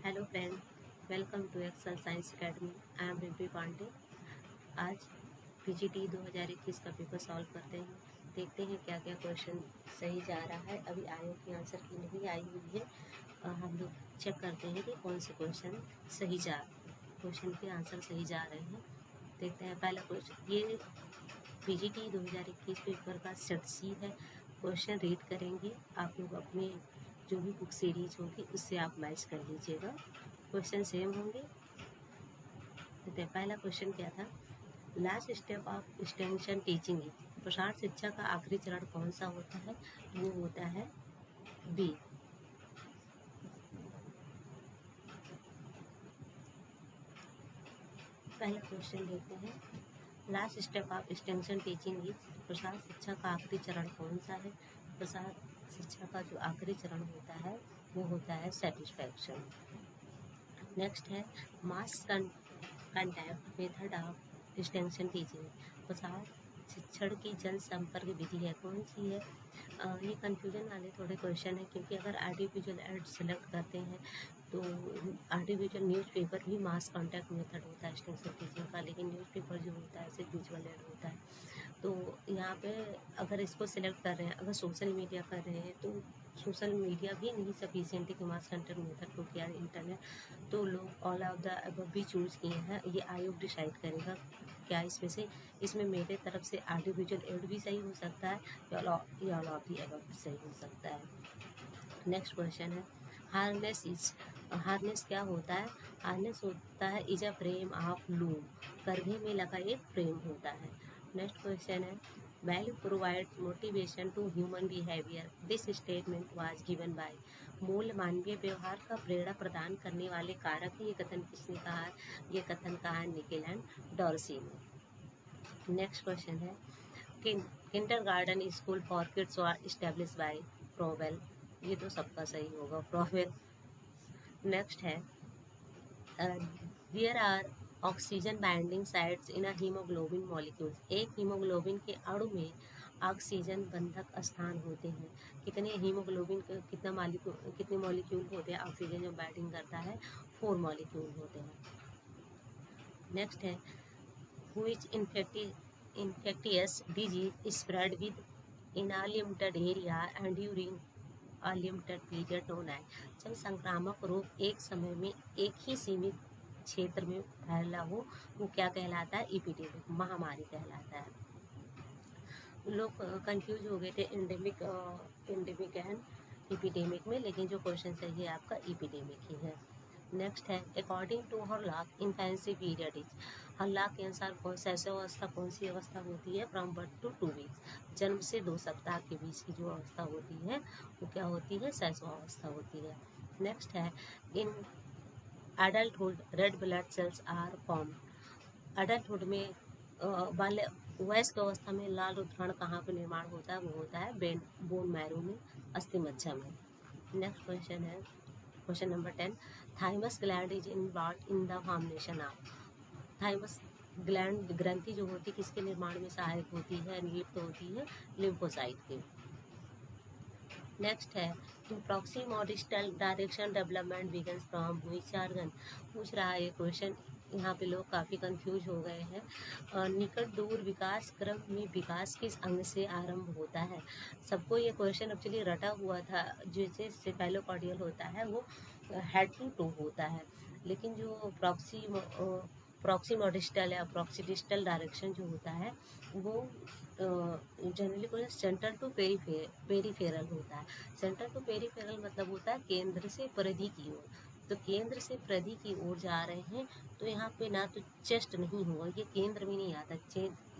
Hello friend, welcome to Excel Science Academy. I am Rimpi Pandey. आज PGT 2021 का paper solve करते हैं। देखते हैं क्या क्या क्वेश्चन सही जा रहा है। अभी आयोग की आंसर की नहीं आई हुई है। हम लोग चेक करते हैं कि कौन से क्वेश्चन के आंसर सही जा रहे हैं। देखते हैं पहला क्वेश्चन। ये पीजीटी 2021 पेपर का सेट सी है। क्वेश्चन रीड करेंगे आप लोग, अपने जो भी बुक सीरीज होगी उससे आप मैच कर लीजिएगा। क्वेश्चन सेम होंगे। देखते हैं पहला क्वेश्चन क्या था। Last step of extension teaching is, प्रसार शिक्षा का आखिरी चरण कौन सा होता है? वो होता है बी। पहला क्वेश्चन देखते हैं। Last step of extension teaching is, प्रसार शिक्षा का आखिरी चरण कौन सा है? प्रसार शिक्षा का जो आखिरी चरण होता है वो होता है सेटिस्फैक्शन। नेक्स्ट है mass contact method of extension teaching, प्रसार शिक्षण की जन संपर्क विधि है, कौन सी है? ये कन्फ्यूजन वाले थोड़े क्वेश्चन है, क्योंकि अगर आर्टिफिशियल एड सेलेक्ट करते हैं तो आर्टिफिशियल न्यूज़पेपर भी मास कॉन्टैक्ट मेथड होता है एक्सटेंशन टीचिंग का, लेकिन न्यूज़पेपर जो होता है सिर्फ विजुअल एड होता है। तो यहाँ पे अगर इसको सिलेक्ट कर रहे हैं, अगर सोशल मीडिया कर रहे हैं तो सोशल मीडिया भी नहीं सफिशिएंट है कि मास कंटेंट मेथड को किया इंटरनेट, तो लोग ऑल ऑफ द अबव भी चूज़ किए हैं। ये आयोग डिसाइड करेगा क्या इसमें से। इसमें मेरे तरफ से आर्टिफिशियल एड भी सही हो सकता है या ऑल ऑफ द अबव सही हो सकता है। नेक्स्ट क्वेश्चन है हार्नेस क्या होता है? हार्नेस होता है is a frame of loom, करघे में लगा एक फ्रेम होता है। नेक्स्ट क्वेश्चन है value provides motivation to human behaviour, this statement was given by, मूल मानवीय व्यवहार का प्रेरणा प्रदान करने वाले कारक, ये कथन किसने कहा है? ये कथन कहा है निकेल एंड डॉर्सी ने। नेक्स्ट क्वेश्चन है kindergarten school for kids are establish by Froebel, ये तो सबका सही होगा, फ्रोवेल। नेक्स्ट है there are oxygen binding sites in a haemoglobin molecules, एक हीमोग्लोबिन के अणु में ऑक्सीजन बंधक स्थान होते हैं। कितने हीमोग्लोबिन के कितने मॉलिक्यूल होते हैं ऑक्सीजन जो बाइंडिंग करता है? 4 मॉलिक्यूल होते हैं। नेक्स्ट है which infectious disease spread with in a limited area and during a limited period known as, जब संक्रामक रोग एक समय में एक ही सीमित क्षेत्र में फैला हो वो क्या कहलाता है? एपिडेमिक, महामारी कहलाता है। लोग कंफ्यूज हो गए थे एंडेमिक एंड एपिडेमिक में, लेकिन जो क्वेश्चन सही है आपका एपिडेमिक ही है। नेक्स्ट है according to Hurlock infancy period is, Hurlock के अनुसार कौन सी अवस्था होती है? फ्रॉम बर्थ टू 2 वीक्स, जन्म से 2 सप्ताह के बीच की जो अवस्था होती है वो क्या होती है? शैशव अवस्था होती है। नेक्स्ट है in adulthood red blood cells are form, adulthood में वयस्क अवस्था में लाल रुधिराणु कहाँ पर निर्माण होता है? वो होता है बोन मैरो में, अस्थि मज्जा में। नेक्स्ट क्वेश्चन है question number 10 thymus gland is involved in the formation of, thymus gland ग्रंथि जो होती है किसके निर्माण में सहायक होती है? नियुक्त होती है लिम्फोसाइट के। नेक्स्ट है proximodistal direction development begins from which organ, पूछ रहा है ये क्वेश्चन। यहाँ पे लोग काफ़ी कंफ्यूज हो गए हैं। निकट दूर विकास क्रम में विकास किस अंग से आरंभ होता है? सबको ये क्वेश्चन एक्चुअली रटा हुआ था। जैसे सेफेलोकॉर्डियल होता है वो हेड टू टो होता है, लेकिन जो प्रॉक्सिमोडिस्टल या प्रॉक्सीडिस्टल डायरेक्शन जो होता है वो जनरली को सेंट्रल टू पेरीफेरल होता है। सेंट्रल टू पेरीफेरल मतलब होता है केंद्र से परिधि की ओर, तो केंद्र से परिधि की ओर जा रहे हैं तो यहाँ पे ना तो चेस्ट नहीं होगा, ये केंद्र में नहीं आता,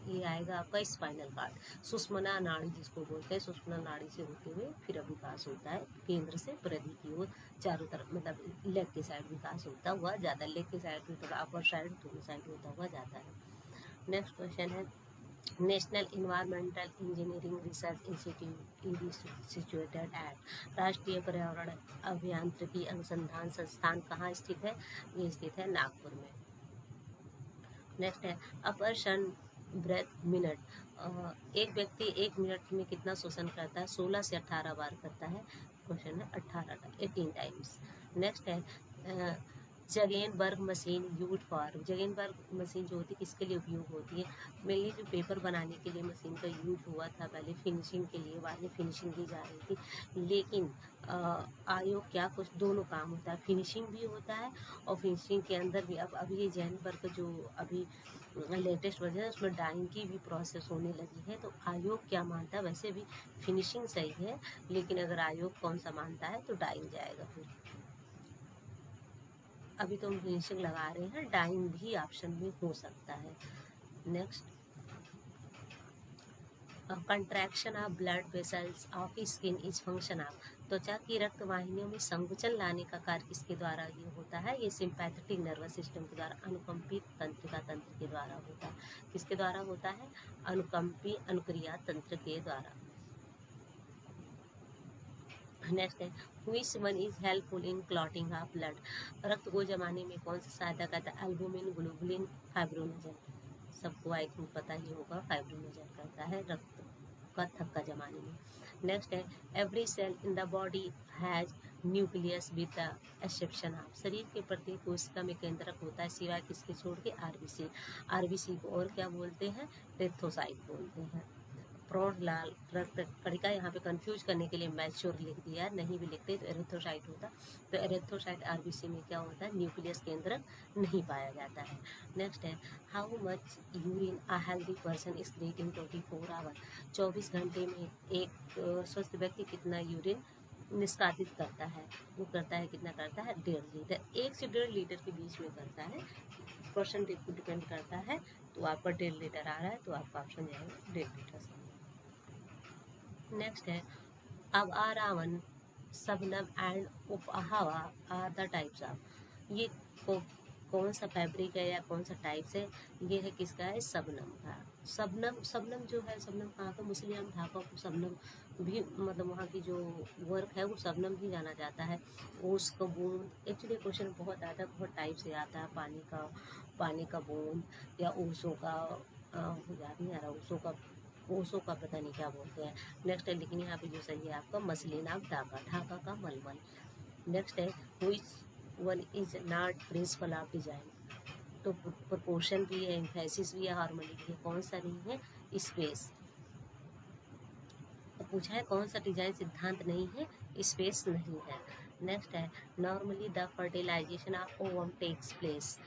ये आएगा आपका स्पाइनल कार्ड, सुषुम्ना नाड़ी जिसको बोलते हैं, सुषुम्ना नाड़ी से होते हुए फिर विकास होता है केंद्र से परिधि की ओर, चारों तरफ मतलब लेग के साइड विकास होता हुआ जाता है, लेग के साइड में थोड़ा अपर साइड दोनों साइड होता हुआ जाता है। नेक्स्ट क्वेश्चन है national environmental engineering research institute is situated at, राष्ट्रीय पर्यावरण अभियांत्रिकी अनुसंधान संस्थान कहाँ स्थित है? ये स्थित है नागपुर में। नेक्स्ट है अ पर्सन ब्रेथ मिनट, एक व्यक्ति 1 मिनट में कितना श्वसन करता है? 16 से 18 बार करता है। क्वेश्चन है 18 18 टाइम्स। नेक्स्ट है जगेनबर्ग मशीन यूज फॉर, जगेनबर्ग मशीन जो होती है किसके लिए उपयोग होती है? मेनली जो पेपर बनाने के लिए मशीन का यूज हुआ था, पहले फिनिशिंग के लिए, बाद में फिनिशिंग की जा रही थी। लेकिन आयोग क्या कुछ दोनों काम होता है, फिनिशिंग भी होता है और फिनिशिंग के अंदर भी अब अभी ये जैनबर्ग जो अभी लेटेस्ट वर्जन है उसमें डाइंग की भी प्रोसेस होने लगी है। तो आयोग क्या मानता है, वैसे भी फिनिशिंग सही है, लेकिन अगर आयोग कौन सा मानता है तो डाइंग जाएगा। फिर अभी तो हम फिनिशिंग लगा रहे हैं, डाइंग भी ऑप्शन में हो सकता है। Next, contraction of blood vessels of skin is function of, त्वचा की रक्त वाहिनियों में संकुचन लाने का कार्य किसके द्वारा ये होता है? ये सिंपैथेटिक नर्वस सिस्टम के द्वारा, अनुकंपी तंत्रिका तंत्र के द्वारा होता है। किसके द्वारा होता है? अनुकंपी अनुक्रिया तंत्र के द्वारा। नेक्स्ट है, which one is helpful in clotting of blood, रक्त को जमाने में कौन सा सहायता करता है? Albumin, globulin, fibrinogen. सबको आई थिंक पता ही होगा, फाइब्रोनोजन करता है रक्त का थक्का जमाने में। नेक्स्ट है, every cell in the body has nucleus with the exception of, शरीर के प्रत्येक कोशिका में केंद्रक होता है सिवाय किसके छोड़ के? आरबीसी। आरबीसी को और क्या बोलते हैं? रेथोसाइट बोलते हैं। प्रौढ़ लाल रक्त कणिका, यहाँ पे कंफ्यूज करने के लिए मैच्योर लिख दिया, नहीं भी लिखते तो एरिथ्रोसाइट होता। तो एरिथ्रोसाइट आरबीसी में क्या होता है? न्यूक्लियस केंद्रक नहीं पाया जाता है। नेक्स्ट है, how much urine a healthy person excrete in 24 hour, 24 घंटे में एक स्वस्थ व्यक्ति कितना यूरिन निष्कासित करता है? वो करता है, कितना करता है? 1.5 लीटर, 1 से 1.5 लीटर के बीच में करता है। परसेंटेज को डिपेंड करता है। तो आपका 1.5 लीटर आ रहा है तो आपका ऑप्शन जाएगा 1.5 लीटर। नेक्स्ट है, अब Abrawan, Shabnam and Upahawa are the types of, ये कौन सा फैब्रिक है या कौन सा टाइप्स है? ये है किसका है? सबनम का। सबनम, सबनम जो है, सबनम कहाँ का? मुस्लिम ढाका को सबनम भी, मतलब वहाँ की जो वर्क है वो सबनम भी जाना जाता है। ओस का बूंद, एक्चुअली क्वेश्चन बहुत आता है, बहुत टाइप से आता है, पानी का बूंद या ओसों का, याद नहीं आ रहा, ओसो का पता नहीं क्या बोलते हैं। नेक्स्ट है, लेकिन यहाँ पे जो सही है आपका मसलिन ऑफ ढाका, ढाका का मलमल। नेक्स्ट है, which one is not principle of design, तो प्रोपोर्शन भी है, एम्फेसिस भी है, हार्मोनी भी है, कौन सा नहीं है? स्पेस। तो पूछा है कौन सा डिजाइन सिद्धांत नहीं है? स्पेस नहीं है। नेक्स्ट है, normally the fertilisation of ovum takes place,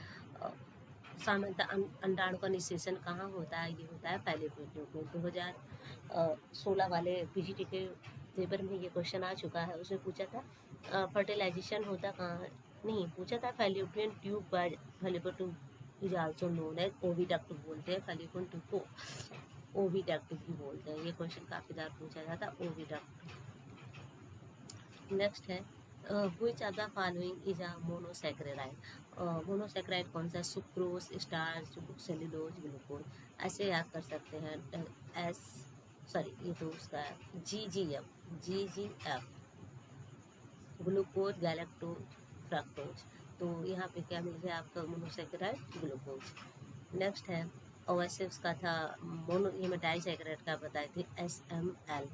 सामान्यतः अंडाणु का निषेचन कहाँ होता है? ये होता है फैलोपियन में। 2016 वाले पीजीटी के पेपर में ये क्वेश्चन आ चुका है, उसमें पूछा था फर्टिलाइजेशन होता कहाँ, नहीं पूछा था फैलोपियन ट्यूब पर, fallopian tube is also known as oviduct बोलते हैं, फैलोपियन ट्यूब को ओविडक्ट भी बोलते हैं। ये क्वेश्चन काफी बार पूछा जाता, ओविडक्ट। नेक्स्ट है, which of the following is a monosaccharide, monosaccharide कौन सा? Sucrose, starch, cellulose, glucose. ऐसे याद कर सकते हैं, एस सॉरी ये तो उसका GGF, ग्लूकोज, गैलेक्टोज, फ्रक्टोज। तो यहाँ पे क्या मिल गया आपका? Monosaccharide, glucose. नेक्स्ट है, और वैसे उसका था मोनो, ये मैं डाइसैकेराइड का बताए थे, SML,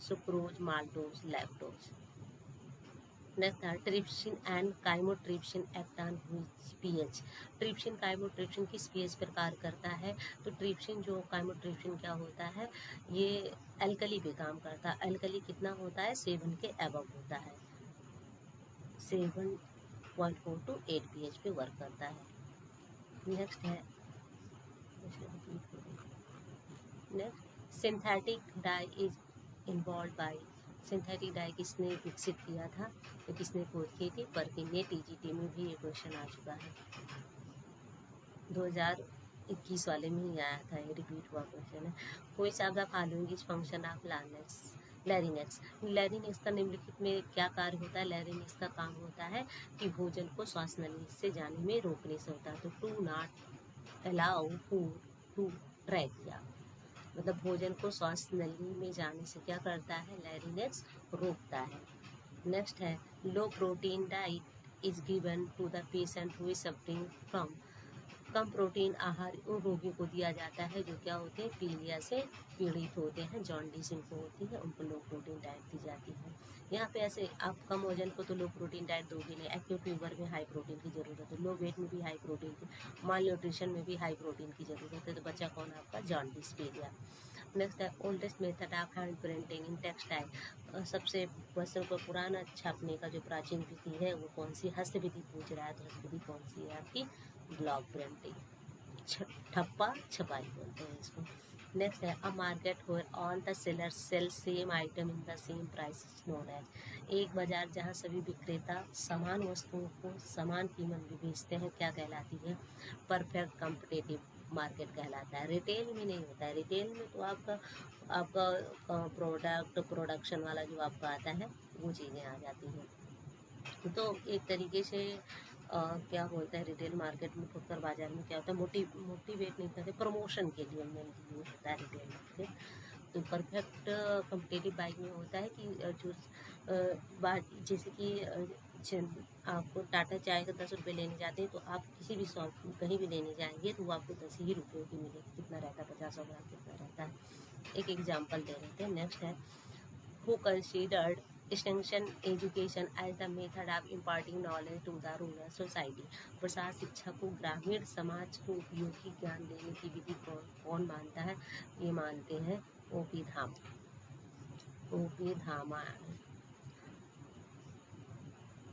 sucrose, maltose, lactose. Next था, trypsin and chymotrypsin act on which pH, trypsin chymotrypsin किस पीएच पर कार्य करता है? तो ट्रिप्सिन जो काइमोट्रिप्सिन क्या होता है? ये एल्कली पे काम करता है। एल्कली कितना होता है? 7 के अबव होता है, 7.4 to 8 pH पे वर्क करता है। नेक्स्ट है, next, synthetic die is involve by, synthetic die किसने विकसित किया था? तो किसने खोज की थी? पर्किन ने। टीजीटी में भी ये क्वेश्चन आ चुका है, 2021 वाले में ही आया था, ये रिपीट हुआ क्वेश्चन है। कोई सा the following is function of larynx, larynx का निम्नलिखित में क्या कार्य होता है? लैरिंक्स का काम होता है कि भोजन को श्वास नली से जाने में रोकने से होता है। तो to not allow food to trachea, मतलब भोजन को श्वास नली में जाने से क्या करता है? लैरिंक्स रोकता है। नेक्स्ट है, low protein diet is given to the patient who is suffering from, कम प्रोटीन आहार उन रोगियों को दिया जाता है जो क्या होते हैं, पीलिया से पीड़ित होते हैं, जॉन्डिस इनको होती है, उनको लो प्रोटीन डाइट दी जाती है। यहाँ पे ऐसे आप कम वजन को तो लो प्रोटीन डाइट दोगे नहीं, एक्टिव ट्यूबर में हाई प्रोटीन की ज़रूरत है, लो वेट में भी हाई प्रोटीन की, माल न्यूट्रिशन में भी हाई प्रोटीन की ज़रूरत है, तो बच्चा कौन आपका, जॉन्डिस, पीलिया। नेक्स्ट है oldest method of hand printing in textile. सबसे वस्त्रों पर पुराना छापने का जो प्राचीन विधि है वो कौन सी, हस्त विधि पूछ रहा है, तो हस्त विधि कौन सी है आपकी, ब्लॉक प्रिंटिंग, ठप्पा छपाई बोलते हैं इसको। नेक्स्ट है a market where all the sellers sell same item in the same price known as. एक बाजार जहाँ सभी विक्रेता समान वस्तुओं को समान कीमत में बेचते हैं क्या कहलाती है, परफेक्ट कॉम्पिटिटिव मार्केट कहलाता है। रिटेल में नहीं होता है, रिटेल में तो आपका आपका प्रोडक्शन वाला जो आपका आता है वो चीज़ें आ जाती हैं। तो एक तरीके से क्या बोलते हैं, रिटेल मार्केट में फुटकर बाजार में क्या होता है, मोटिवेट नहीं करते, प्रमोशन के लिए उनमें यूज होता है रिटेल मार्केट। तो परफेक्ट कम्पिटिटिव बाइक में होता है कि जो जैसे कि आपको टाटा चाय का 10 रुपये लेने जाते हैं तो आप किसी भी शॉप कहीं भी लेने जाएंगे तो वो आपको 10 ही रुपये की मिलेगी। कितना रहता है, 50 ग्राम कितना रहता है, एक एग्जाम्पल दे रहे थे। नेक्स्ट है who considered extension education as the method of imparting knowledge to the rural society। प्रसार शिक्षा को ग्रामीण समाज को उपयोगी ज्ञान देने की विधि कौन मानता है, ये मानते हैं ओपी धामा।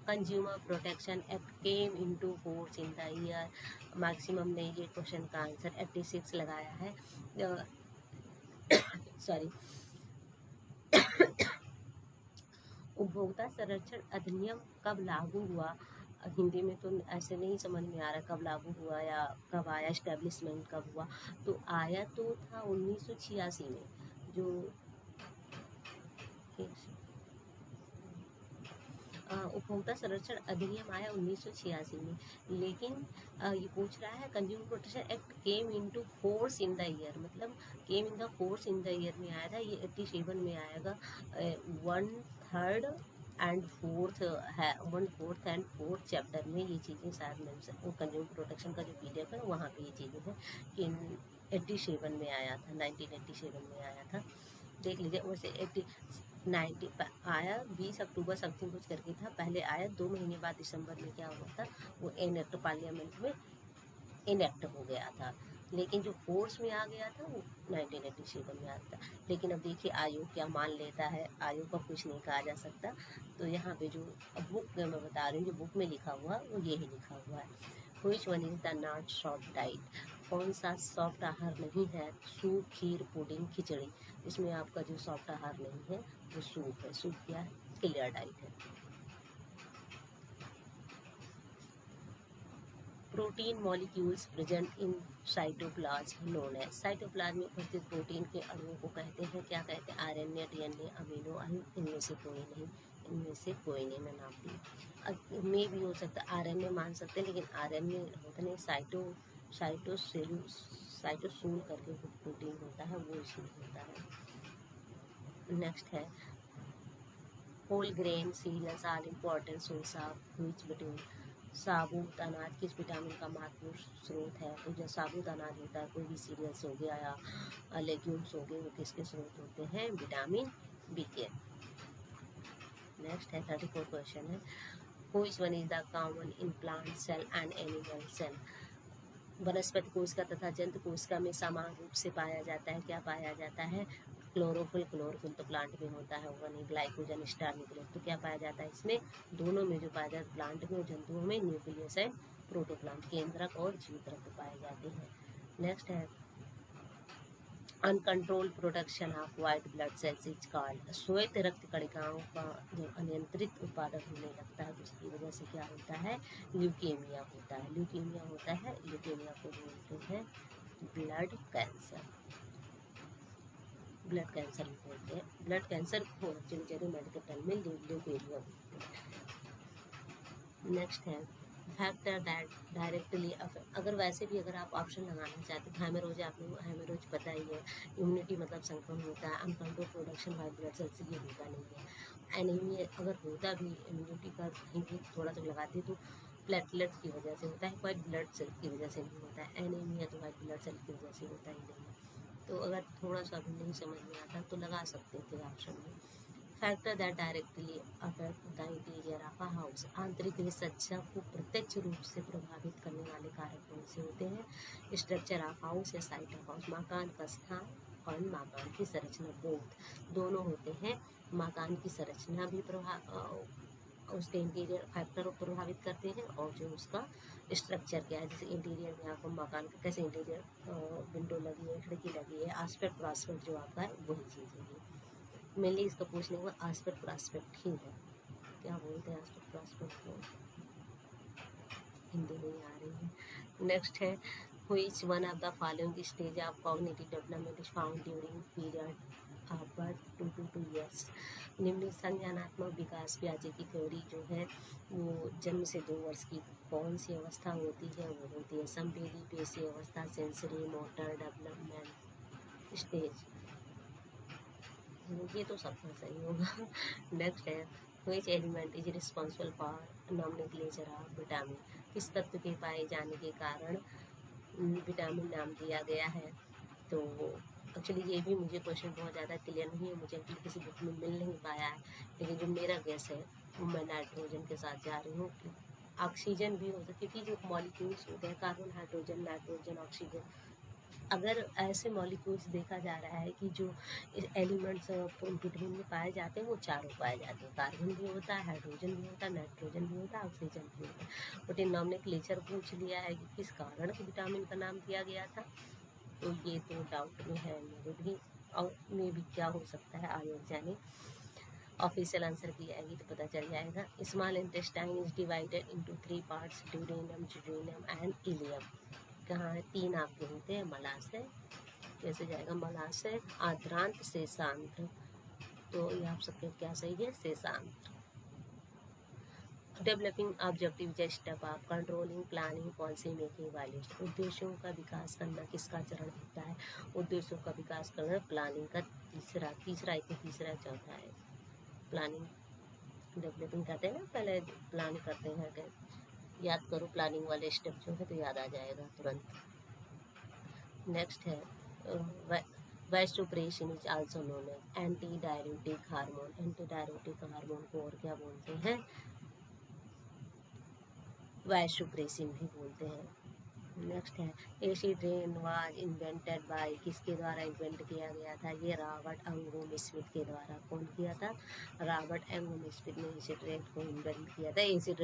Consumer protection act came into force in the year, maximum ने ये क्वेश्चन का आंसर 86 लगाया है। सॉरी उपभोक्ता संरक्षण अधिनियम कब लागू हुआ, हिंदी में तो ऐसे नहीं समझ में आ रहा कब लागू हुआ या कब आया, एस्टेब्लिशमेंट कब हुआ, तो आया तो था 1986 में। जो उपभोक्ता संरक्षण अधिनियम आया 1986 में, लेकिन ये पूछ रहा है consumer protection act came into force in the year, मतलब came in the force in the year में आया था, ये 87 में आएगा। 1/3 एंड 4th है, 1/4 एंड 4th चैप्टर में ये चीज़ें शायद मेंशन, वो कंज्यूमर प्रोटेक्शन का जो PDF है वहाँ पे ये चीज़ें हैं कि 87 में आया था, 1987 में आया था, देख लीजिए। वैसे 90 आया 20 अक्टूबर समथिंग कुछ करके था, पहले आया 2 महीने बाद दिसंबर में क्या हुआ था, वो इनएक्ट पार्लियामेंट में इनएक्ट हो गया था, लेकिन जो फोर्स में आ गया था वो 1987 में आता था। लेकिन अब देखिए आयोग क्या मान लेता है, आयोग का कुछ नहीं कहा जा सकता। तो यहाँ पे जो बुक मैं बता रही हूँ, जो बुक में लिखा हुआ वो ये ही लिखा हुआ है। Which one is the not soft diet, कौन सा सॉफ्ट आहार नहीं है, सूप, खीर, पुडिंग, खिचड़ी। इसमें आपका जो सॉफ्ट आहार नहीं है वो सूप है। सूप क्या है, क्लियर डाइट है। Protein molecules present in cytoplasm known है, साइटोप्लाज्म में उपस्थित प्रोटीन के अणुओं को कहते हैं क्या कहते हैं, RNA, DNA, अमीनो एसिड, इनमें से कोई नहीं, इनमें से कोई नहीं, मैं नाम दी। अब में भी हो सकता है, RNA मान सकते हैं, लेकिन RNA होता नहीं, साइटोसोल करके कुछ प्रोटीन होता है वो इसमें होता है। नेक्स्ट है whole grain cereals are important source of which vitamin, साबुत अनाज किस विटामिन का महत्वपूर्ण स्रोत है, तो जो साबुत अनाज होता है, कोई भी सीरियल्स हो गया या लेग्यूम्स हो गए, वो किसके स्रोत होते हैं, विटामिन B के। नेक्स्ट है 34 क्वेश्चन है which one is the common in plant cell and animal cell, वनस्पति कोशिका तथा जंतु कोशिका में समान रूप से पाया जाता है, क्या पाया जाता है, क्लोरोफिल। क्लोरोफिल तो प्लांट में होता है, होगा नहीं, ग्लाइकोजन, स्टार न्यूक्लियस, तो क्या पाया जाता है इसमें, दोनों में जो पाया जाता है, प्लांट में और जंतुओं में न्यूक्लियस एंड प्रोटोप्लास्ट, केंद्रक और जीवत्रक पाए जाते हैं। नेक्स्ट है uncontrol production of white blood cells is called, श्वेत रक्त कणिकाओं का जो अनियंत्रित उत्पादन होने लगता है तो उसकी वजह से क्या होता है, ल्यूकेमिया होता है। ल्यूकेमिया होता है, ल्यूकेमिया को बोलते हैं ब्लड कैंसर, ब्लड कैंसर भी बोलते हैं। ब्लड कैंसर को एक्चुअली मेडिकल टर्म में ल्यूकेमिया बोलते हैं। नेक्स्ट है फैक्टर दैट डायरेक्टली अफेक्ट, अगर वैसे भी अगर आप ऑप्शन लगाना चाहते हैं, हेमरोज, आप लोग हेमरोज पता ही है, इम्यूनिटी मतलब संक्रमण होता है, uncontrol production white blood cell से ये होता नहीं है। एनीमिया अगर होता भी, इम्यूनिटी का कहीं भी थोड़ा सा लगाते तो प्लेटलेट्स की वजह से होता है, व्हाइट ब्लड सेल की वजह से नहीं होता है। एनीमिया तो व्हाइट ब्लड सेल की वजह से होता ही नहीं है। तो अगर थोड़ा सा भी नहीं समझ में आता तो लगा सकते थे ऑप्शन में। Factor that directly affect the interior of a house, आंतरिक सज्जा को प्रत्यक्ष रूप से प्रभावित करने वाले कारक कौन से होते हैं? स्ट्रक्चर ऑफ हाउस या साइट ऑफ हाउस, मकान का स्थान और मकान की संरचना, बोथ दोनों होते हैं। मकान की संरचना भी उसके इंटीरियर फैक्टर को प्रभावित करते हैं, और जो उसका स्ट्रक्चर क्या है, जैसे इंटीरियर में आपको मकान का कैसे इंटीरियर विंडो लगी है, खिड़की लगी है, आस्पेक्ट प्रॉस्पेक्ट जो आपका है वही चीज़ है। मेनली इसका पूछने का आस्पेक्ट प्रॉस्पेक्ट ही है। क्या बोलते हैं आस्पेक्ट प्रॉस्पेक्ट को, हिंदी नहीं आ रही है। नेक्स्ट है which one of the following stage of cognitive development is found during period of birth 2 to 2 years। निम्न संज्ञानात्मक विकास ब्याजे की थ्योरी जो है वो जन्म से 2 वर्ष की कौन सी अवस्था होती है? वो होती है संवेदी पेशी अवस्था, सेंसरी मोटर डेवलपमेंट स्टेज। ये तो सबका सही होगा। नेक्स्ट है which element is responsible for nomenclature of vitamin, किस तत्व के पाए जाने के कारण विटामिन नाम दिया गया है? तो एक्चुअली ये भी मुझे क्वेश्चन बहुत ज़्यादा क्लियर नहीं है, मुझे एक्चुअली किसी बुक में मिल नहीं पाया है, लेकिन जो मेरा गेस है वो मैं नाइट्रोजन के साथ जा रही हूँ। ऑक्सीजन भी होता है, क्योंकि जो मॉलिक्यूल्स होते हैं कार्बन, हाइड्रोजन, नाइट्रोजन, ऑक्सीजन, अगर ऐसे मॉलिक्यूल्स देखा जा रहा है कि जो एलिमेंट्स विटामिन में पाए जाते हैं वो चारों पाए जाते हैं, कार्बन भी होता है, हाइड्रोजन भी होता है, नाइट्रोजन भी होता है, ऑक्सीजन भी होता है। बट इन नॉमेनक्लेचर पूछ लिया है कि किस कारण विटामिन का नाम दिया गया था, तो ये तो डाउट में है मेरे भी, और मे भी क्या हो सकता है आगे जाने। ऑफिशियल आंसर की आएगी तो पता चल जाएगा। Small intestine is divided into 3 parts, duodenum, jejunum and ileum. कहाँ है? 3 आपके होते हैं, मलाशय, कैसे जाएगा? मलाशय, आद्रांत, शेषांत्र। तो ये आप सबके क्या सही है? शेषांत्र। Developing objective step of controlling planning policy making whilst, उद्देश्यों का विकास करना किसका चरण होता है? उद्देश्यों का विकास करना प्लानिंग का तीसरा एक तीसरा चौथा है। प्लानिंग डेवलपिंग कहते हैं ना, पहले प्लान करते हैं, याद करो प्लानिंग वाले स्टेप जो है तो याद आ जाएगा तुरंत। नेक्स्ट है vasopressin is also known as anti diuretic hormone. Anti diuretic hormone को और क्या बोलते हैं? वाइसोप्रेसिन भी बोलते हैं। नेक्स्ट है acid rain was invented by, किसके द्वारा इन्वेंट किया गया था? ये रॉबर्ट अंगूम स्मिथ के द्वारा। कौन किया था? रॉबर्ट अंगूम स्मिथ ने एसिड रेन को इन्वेंट किया था। एसिड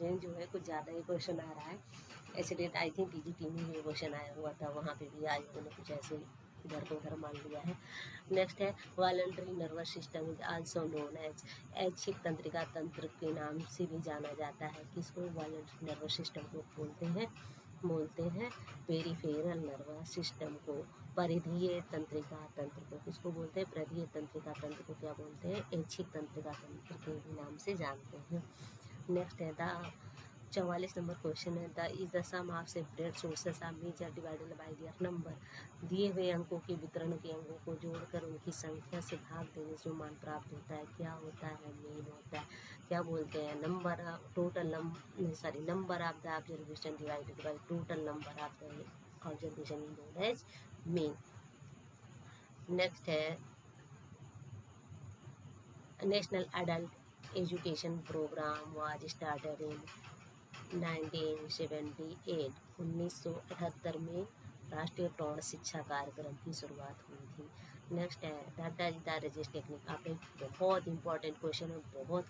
रेन जो है कुछ ज़्यादा ही क्वेश्चन आ रहा है। Acid rain I think TGT में भी क्वेश्चन आया हुआ था, वहाँ पे भी आयोगों ने कुछ ऐसे इधर को उधर मान लिया है। नेक्स्ट है voluntary nervous system is also known as, ऐच्छिक तंत्रिका तंत्र के नाम से भी जाना जाता है। किसको? वॉलंटरी नर्वस सिस्टम को बोलते हैं पेरिफेरल नर्वस सिस्टम को। परिधीय तंत्रिका तंत्र को किसको बोलते हैं? परिधीय तंत्रिका तंत्र को क्या बोलते हैं? ऐच्छिक तंत्रिका तंत्र के भी नाम से जानते हैं। नेक्स्ट है 44 नंबर क्वेश्चन है the is the sum of separate sources of measure divided by their number. दिए हुए अंकों के वितरण के अंकों को जोड़कर उनकी संख्या से भाग देने से मान प्राप्त होता है। क्या होता है? मीन होता है। क्या बोलते हैं? Number total number of the observation divided by total number of the observation is known as mean. Next है national adult education programme was started in 1978। 1978 में राष्ट्रीय प्रौढ़ शिक्षा कार्यक्रम की शुरुआत हुई थी। नेक्स्ट है डाटा इज रजिस्ट टेक्निक। आप एक बहुत इंपॉर्टेंट क्वेश्चन है, बहुत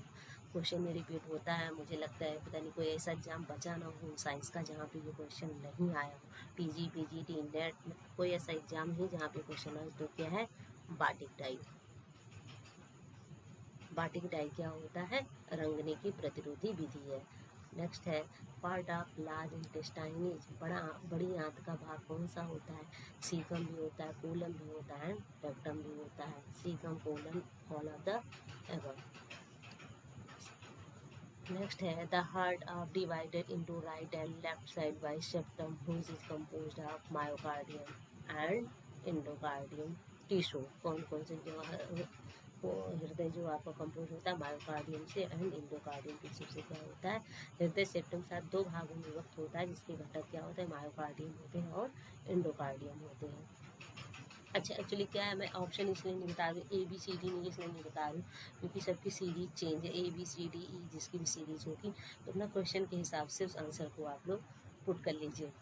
क्वेश्चन में रिपीट होता है, मुझे लगता है पता नहीं कोई ऐसा एग्जाम बचा ना हो साइंस का जहाँ पे ये क्वेश्चन नहीं आया हो। टीजी पीजीटी नेट कोई ऐसा एग्जाम नहीं जहाँ पे क्वेश्चन आए। तो क्या है? Batik die. बाटिक डाई क्या होता है? रंगने की प्रतिरोधी विधि है। नेक्स्ट है part of large intestine is, बड़ी आंत का भाग कौन सा होता है? सीकम भी होता है, कोलम भी होता है, रेक्टम भी होता है। Caecum, colon, all of the above. Next है the heart of divided into right and left side by septum which is composed of myocardium and endocardium tissue. कौन कौन से जो वो हृदय जो आपका कंपोज होता है मायोकार्डियम से एंड एंडोकार्डियम टिश्यू से। क्या होता है, हृदय सेप्टम साथ दो भागों में विभक्त होता है, जिसके घटक क्या होते हैं, मायोकार्डियम होते हैं और एंडोकार्डियम होते हैं। अच्छा, एक्चुअली क्या है, मैं ऑप्शन इसलिए नहीं बता रही, ए बी सी डी नहीं इसलिए नहीं बता रही क्योंकि सबकी सीरीज चेंज है, A B C D E जिसकी भी सीरीज होगी, तो अपना क्वेश्चन के हिसाब से उस आंसर को आप लोग पुट कर लीजिए।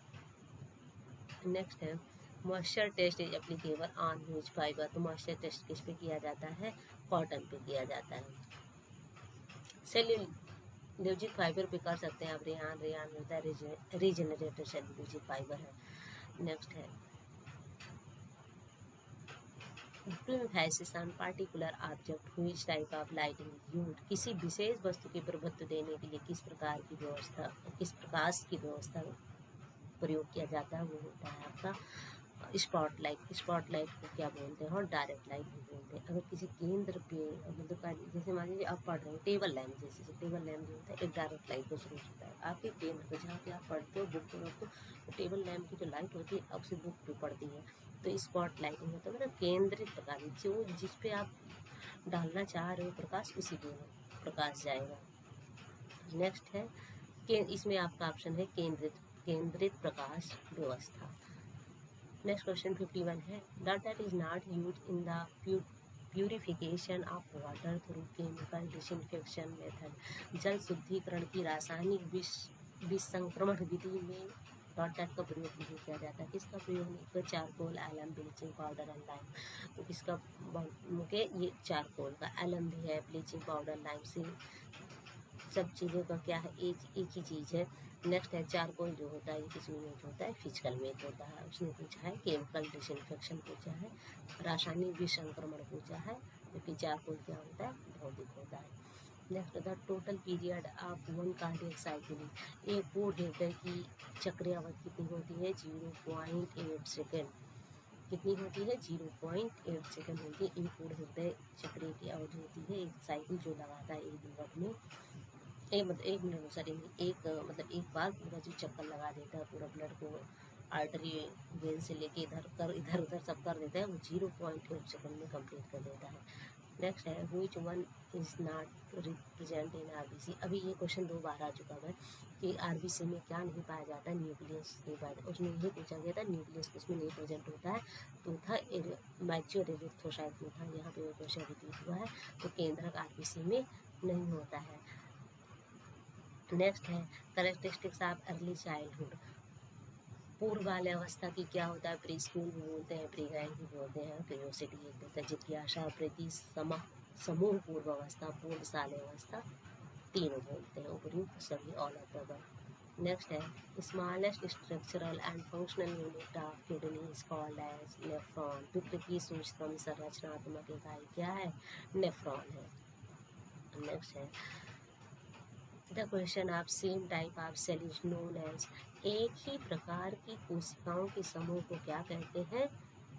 नेक्स्ट है, moisture test is applicable on which fibre. तो मॉइस्चर टेस्ट किस पे किया जाता है, कॉटन पे किया जाता है। सेल्यूलोजिक फाइबर पे कर सकते हैं आप, रेयान, रेयान होता है रीजनरेटेड सेल्यूलोजिक फाइबर है। नेक्स्ट है, emphasis on particular object which type of lighting used. किसी विशेष वस्तु के प्रभुत्व देने के लिए किस प्रकार की व्यवस्था, किस प्रकाश की व्यवस्था प्रयोग किया जाता है, वो होता है आपका स्पॉटलाइट। स्पॉटलाइट को क्या बोलते हैं, और डायरेक्ट लाइट भी बोलते हैं। अगर किसी केंद्र पे मतलब जैसे मान लीजिए आप पढ़ रहे हो टेबल लैम्प, जैसे टेबल लैम्प जो होता है एक डायरेक्ट लाइट को सोर्स होता है आपके केंद्र पे, जहाँ पे आप पढ़ते हो बुक पे रखते हो, तो टेबल लैम्प की जो लाइट होती है अब से बुक पे पड़ती है, तो स्पॉट लाइटिंग होता है मतलब केंद्रित प्रकाश, जो जिस पे आप डालना चाह रहे हो प्रकाश उसी पे प्रकाश जाएगा। नेक्स्ट है कि इसमें आपका ऑप्शन है केंद्रित प्रकाश व्यवस्था। नेक्स्ट क्वेश्चन 51 है, that is not use in the purification of water through chemical disinfection method. जल शुद्धिकरण की रासायनिक विसंक्रमण विधि में डॉट का प्रयोग नहीं किया जाता। किसका प्रयोग नहीं किया, charcoal, alum, bleaching powder and lime. तो किसका के ये चारकोल का, एलम भी है, ब्लीचिंग पाउडर, लाइम से सब चीज़ों का क्या है, एक ही चीज़ है। नेक्स्ट है, चारकोल जो होता है ये किस में यूज होता है, फिजिकल में होता है। उसने पूछा है केमिकल डिसइंफेक्शन पूछा है, रासायनिक विसंक्रमण पूछा है, क्योंकि चारकोल क्या होता है, भौतिक होता है। Next, the total period of one cardiac cycle. एक पूर्ण हृदय की चक्रीय अवधि कितनी होती है, 0.8 सेकेंड। कितनी होती है, 0.8 सेकेंड होती है। एक पूर्ण हृदय चक्रीय की अवधि होती है, एक साइकिल जो लगाता है एक मिनट में, एक मिनट सॉरी मतलब एक बार पूरा जो चक्कर लगा देता है, पूरा ब्लड को आर्टरी वेन से लेके इधर उधर सब कर देता है, वो 0.8 सेकंड में कंप्लीट कर देता है। नेक्स्ट है, which one is not represent in RBC. अभी ये क्वेश्चन 2 बार आ चुका है कि आरबीसी में क्या नहीं पाया जाता, न्यूक्लियस नहीं पाया जाता। उसमें ये पूछा गया था न्यूक्लियस किसमें नहीं प्रेजेंट होता है, तो था मैच्योर एरिथ्रोसाइट में था। यहाँ पे वो क्वेश्चन रिपीट हुआ है, तो केंद्रक आरबीसी में नहीं होता है। नेक्स्ट है, करेक्टरिस्टिक्स ऑफ अर्ली चाइल्डहुड। पूर्व बाल्यावस्था की क्या होता है, प्री स्कूल भी बोलते हैं, प्री गाइड भी बोलते हैं, क्यूरियोसिटी एक होता है, जिज्ञासा, प्रीति, समूह पूर्व अवस्था, पूर्व बाल्यावस्था, तीनों बोलते हैं, उपयुक्त सभी all of the above. Next है, smallest structural and functional unit of kidney is called as nephron. पित्त की सूक्ष्मतम संरचनात्मक इकाई क्या है, नेफ्रॉन है। नेक्स्ट है, the question of same type of cell is known as. एक ही प्रकार की कोशिकाओं के समूह को क्या कहते हैं,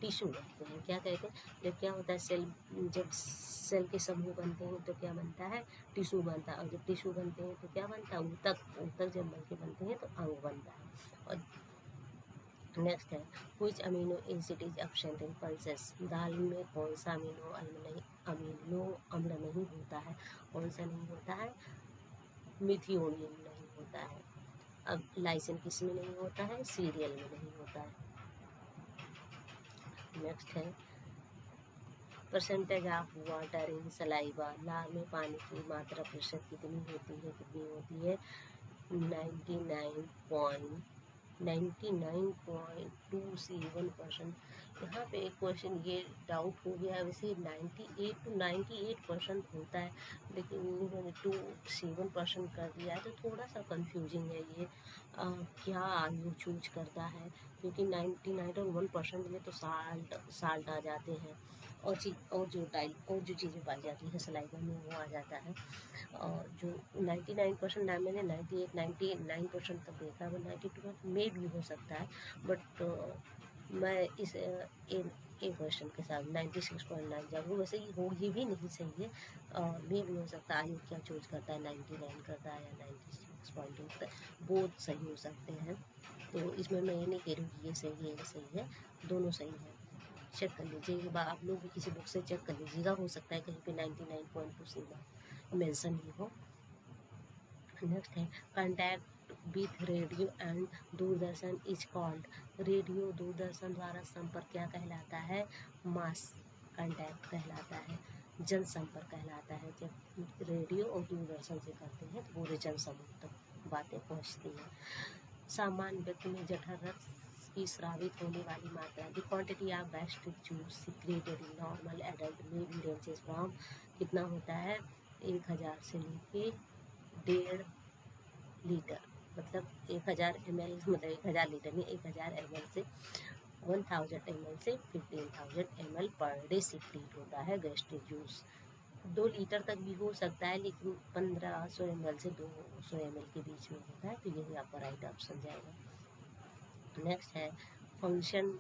टिश्यू कहते हैं। क्या कहते हैं, जब क्या होता है सेल, जब सेल के समूह बनते हैं तो क्या बनता है, टिश्यू बनता है, और जब टिश्यू बनते हैं तो क्या बनता है, ऊतक जब बनके बनते हैं तो अंग बनता है। और नेक्स्ट है, which amino acid is absent in pulses. दाल में कौन सा अमीनो अम्ल नहीं होता है, कौन सा नहीं होता है, मिथियोनिन नहीं होता है। अब लाइसिन किस में नहीं होता है, सीरियल में नहीं होता है। नेक्स्ट है, percentage of water in saliva. लार में पानी की मात्रा प्रतिशत कितनी होती है, 99.271%। यहाँ पे एक क्वेश्चन ये डाउट हो गया है, वैसे 98 to 98% होता है, लेकिन इन्होंने 27% कर दिया है, तो थोड़ा सा कंफ्यूजिंग है ये। क्या आयु चूज करता है, क्योंकि 99 और 1% में तो साल्ट आ जाते हैं, और जो चीज़ें पाई जाती है सलाइवा में वो आ जाता है। और जो 99% ना, मैंने 98 99% तक देखा है, 92% में भी हो सकता है, बट मैं इस एक क्वेश्चन के साथ 96.9 जाऊँगी। वैसे ये भी नहीं सही है, मे भी हो सकता है। आयु क्या चूज करता है, 99 करता है या 96.8, बोथ सही हो सकते हैं। तो इसमें मैं ये नहीं कह रही हूँ कि ये सही है, दोनों सही है। चेक कर लीजिए, ये बात आप लोग भी किसी बुक से चेक कर लीजिएगा, हो सकता है कहीं पे 99.2 सीमा मेंशन ही हो। नेक्स्ट है contact with radio and Doordarshan is called. Radio Doordarshan द्वारा संपर्क क्या कहलाता है? मास कॉन्टैक्ट कहलाता है, जनसंपर्क कहलाता है। जब रेडियो और दूरदर्शन से करते हैं तो पूरे जनसमूह तक बातें पहुंचती हैं। सामान्य व्यक्ति में जठर रक्त की स्रावित होने वाली मात्रा, the quantity of gastric juice secreted in normal adult में भी रेंजेस फ्रॉम, कितना होता है? 1000 से लेके 1.5 लीटर, मतलब 1000 ml, मतलब 1000 लीटर नहीं, 1000 ml से 1000 ml से 15,000 ml पर डे सीक्रेट होता है गैस्ट्रिक जूस। 2 लीटर तक भी हो सकता है, लेकिन 1500 ml से 200 ml के बीच में होता है, तो यही आपका राइट ऑप्शन जाएगा। नेक्स्ट है function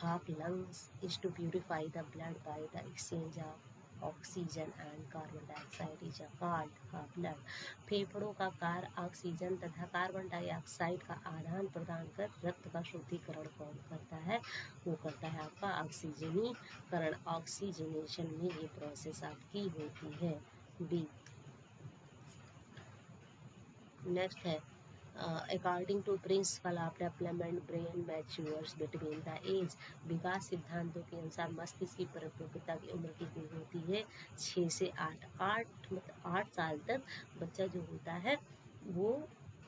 of lungs is to purify the blood by the exchange of oxygen and carbon dioxide is called blood। फेफड़ों का कार्य ऑक्सीजन तथा कार्बन डाइऑक्साइड का आदान प्रदान कर रक्त का शुद्धिकरण कौन करता है? वो करता है आपका ऑक्सीजनीकरण, ऑक्सीजनेशन में ये प्रोसेस आपकी होती है। बी। नेक्स्ट है according to principle of development brain matures between the age. विकास सिद्धांतों के अनुसार मस्तिष्क की परिपक्वता की उम्र कितनी होती है? 6 से 8 मतलब 8 साल तक बच्चा जो होता है वो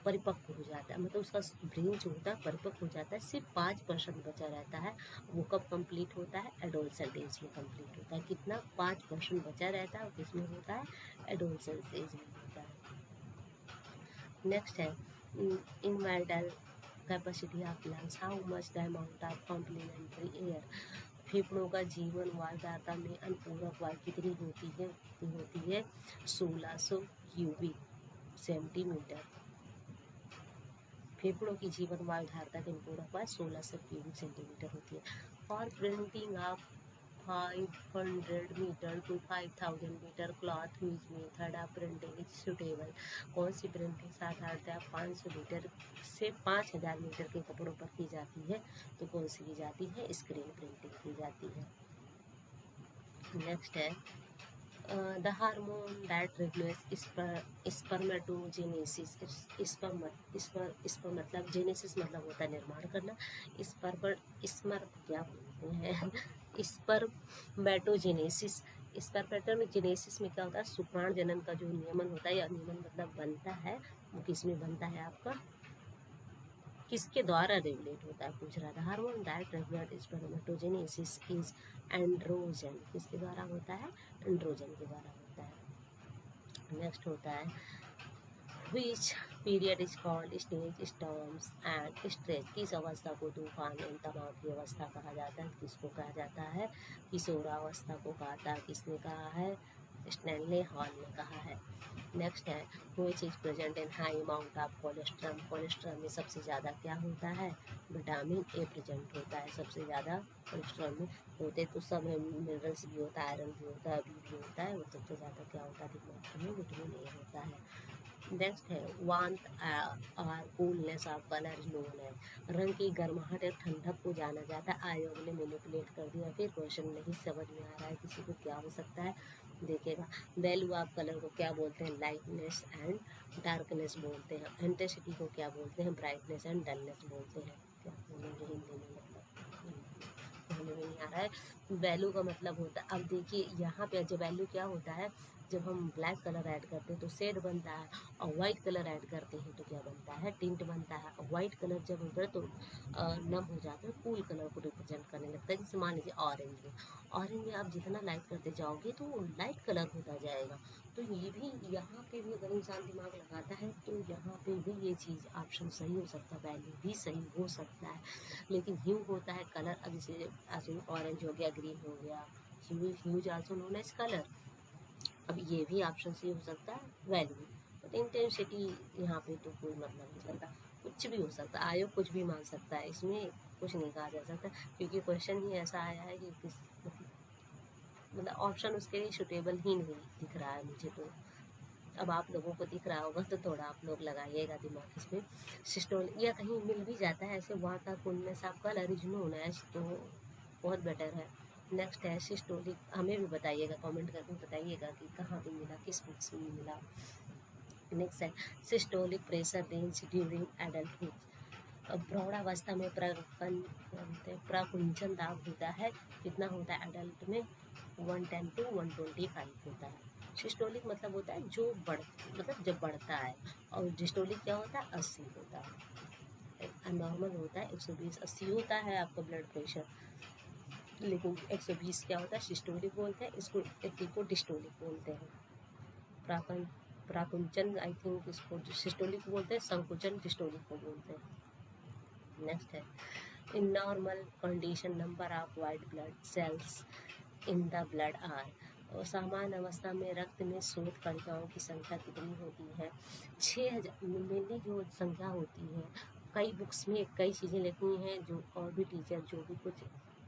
परिपक्व हो जाता है, मतलब उसका ब्रेन जो होता है परिपक्व हो जाता है। सिर्फ 5% बचा रहता है। वो कब कंप्लीट होता है? एडोलसेंट एज में कंप्लीट होता है। कितना? 5% बचा रहता है, किसमें होता है? एडोलसेंट एज में होता है। नेक्स्ट है in vital capacity of lungs how much the amount of complementary air. फेफड़ों का जीवन वायुदाता में अनुपूरक वायु कितनी होती है? 1600 क्यूबिक सेंटीमीटर। फेफड़ों की जीवन वायुधारता के अनुपूरक वायु 1600 क्यूबिक सेंटीमीटर होती है। For printing of 500 metre to 5000 metre cloth which method of printing is suitable. कौन सी प्रिंटिंग साधारणतः 500 मीटर से 5000 मीटर के कपड़ों पर की जाती है? तो कौन सी की जाती है? स्क्रीन प्रिंटिंग की जाती है। नेक्स्ट है the hormone that regulates spermatogenesis. Sperm मतलब जेनेसिस मतलब होता है निर्माण करना। क्या बोलते हैं? स्पर्मेटोजेनेसिस। स्पर्मेटोजेनेसिस में क्या होता है? शुक्राणु जनन का जो नियमन होता है, या नियमन मतलब बनता है, वो किसमें बनता है आपका? किसके द्वारा रेगुलेट होता है पूछ रहा था। Hormone that regulate spermatogenesis is androgen. किसके द्वारा होता है? एंड्रोजन के द्वारा होता है। नेक्स्ट होता है which period is called stage storms and stress. किस अवस्था को तूफान एवं तनाव की अवस्था कहा जाता है? किसको कहा जाता है? किशोरावस्था को कहा था। किसने कहा है? स्टैनले हॉल ने कहा है। नेक्स्ट है which is present in high amount of cholesterol. Cholesterol में सबसे ज़्यादा क्या होता है? विटामिन ए प्रेजेंट होता है सबसे ज़्यादा कोलेस्ट्रॉल में। होते तो सब मिनरल्स भी होता है, आयरन भी होता है, बी भी होता है, वो सबसे ज़्यादा क्या होता है दिमाग में? विटामिन ए होता है। नेक्स्ट है वार्मथ और कूलनेस ऑफ कलर नोन है। रंग की गर्माहट या ठंडक को जाना जाता है। आयोग ने मैनिपुलेट कर दिया। फिर क्वेश्चन नहीं समझ में आ रहा है किसी को, क्या हो सकता है? देखिएगा वैल्यू ऑफ कलर को क्या बोलते हैं? लाइटनेस एंड डार्कनेस बोलते हैं। इंटेंसिटी को क्या बोलते हैं? ब्राइटनेस एंड डलनेस बोलते हैं। क्या बोलेंगे हिंदी में? मतलब समझ में नहीं आ रहा है। वैल्यू का मतलब होता है, अब देखिए यहाँ पे जो वैल्यू क्या होता है, जब हम ब्लैक कलर ऐड करते हैं तो शेड बनता है, और वाइट कलर ऐड करते हैं तो क्या बनता है? टिंट बनता है। और वाइट कलर जब होता है तो नम हो जाता है, कूल कलर को रिप्रेजेंट करने लगता है। जैसे मान लीजिए ऑरेंज में, ऑरेंज में आप जितना लाइट करते जाओगे तो वो लाइट कलर होता जाएगा। तो ये भी यहाँ पे भी अगर इंसान दिमाग लगाता है तो यहाँ पे भी ये चीज़ ऑप्शन सही हो सकता है, वैल्यू भी सही हो सकता है। लेकिन ह्यू होता है कलर, अब जैसे ऑरेंज हो गया, ग्रीन हो गया, hues also known as colour. अब ये भी ऑप्शन से हो सकता है वैल्यू, बट इंटेंसिटी यहाँ पे तो कोई मतलब नहीं चलता, कुछ भी हो सकता है। आयोग कुछ भी मान सकता है, इसमें कुछ नहीं कहा जा सकता, क्योंकि क्वेश्चन ही ऐसा आया है कि किस मतलब ऑप्शन उसके लिए सुटेबल ही नहीं दिख रहा है मुझे तो। अब आप लोगों को दिख रहा होगा तो थोड़ा आप लोग लगाइएगा दिमाग इसमें। सिस्टोल या कहीं मिल भी जाता है ऐसे water coolness of colour is known as, तो बहुत बेटर है। नेक्स्ट है सिस्टोलिक, हमें भी बताइएगा, कमेंट करके बताइएगा कि कहाँ पे मिला, किस बुक्स में मिला। नेक्स्ट है systolic pressure range during adulthood. प्रौढ़ावस्था में प्रकुंचन दाब होता है, कितना होता है एडल्ट में 110 to 125 होता है। सिस्टोलिक मतलब होता है जो मतलब जब बढ़ता है, और डिस्टोलिक क्या होता है 80 होता है। नॉर्मल होता है 120 80 होता है आपका ब्लड प्रेशर, लेकिन 120 क्या होता है सिस्टोलिक बोलते हैं, इसको 80 को डिस्टोलिक बोलते हैं। प्राकुंचन आई थिंक इसको सिस्टोलिक बोलते हैं, संकुचन डिस्टोलिक को बोलते हैं। नेक्स्ट है in normal condition number of white blood cells in the blood are. और सामान्य अवस्था में रक्त में श्वेत कणिकाओं की संख्या कितनी होती है? 6000 मेनली जो संख्या होती है, कई बुक्स में कई चीज़ें लिखी हैं जो, और भी टीचर जो भी कुछ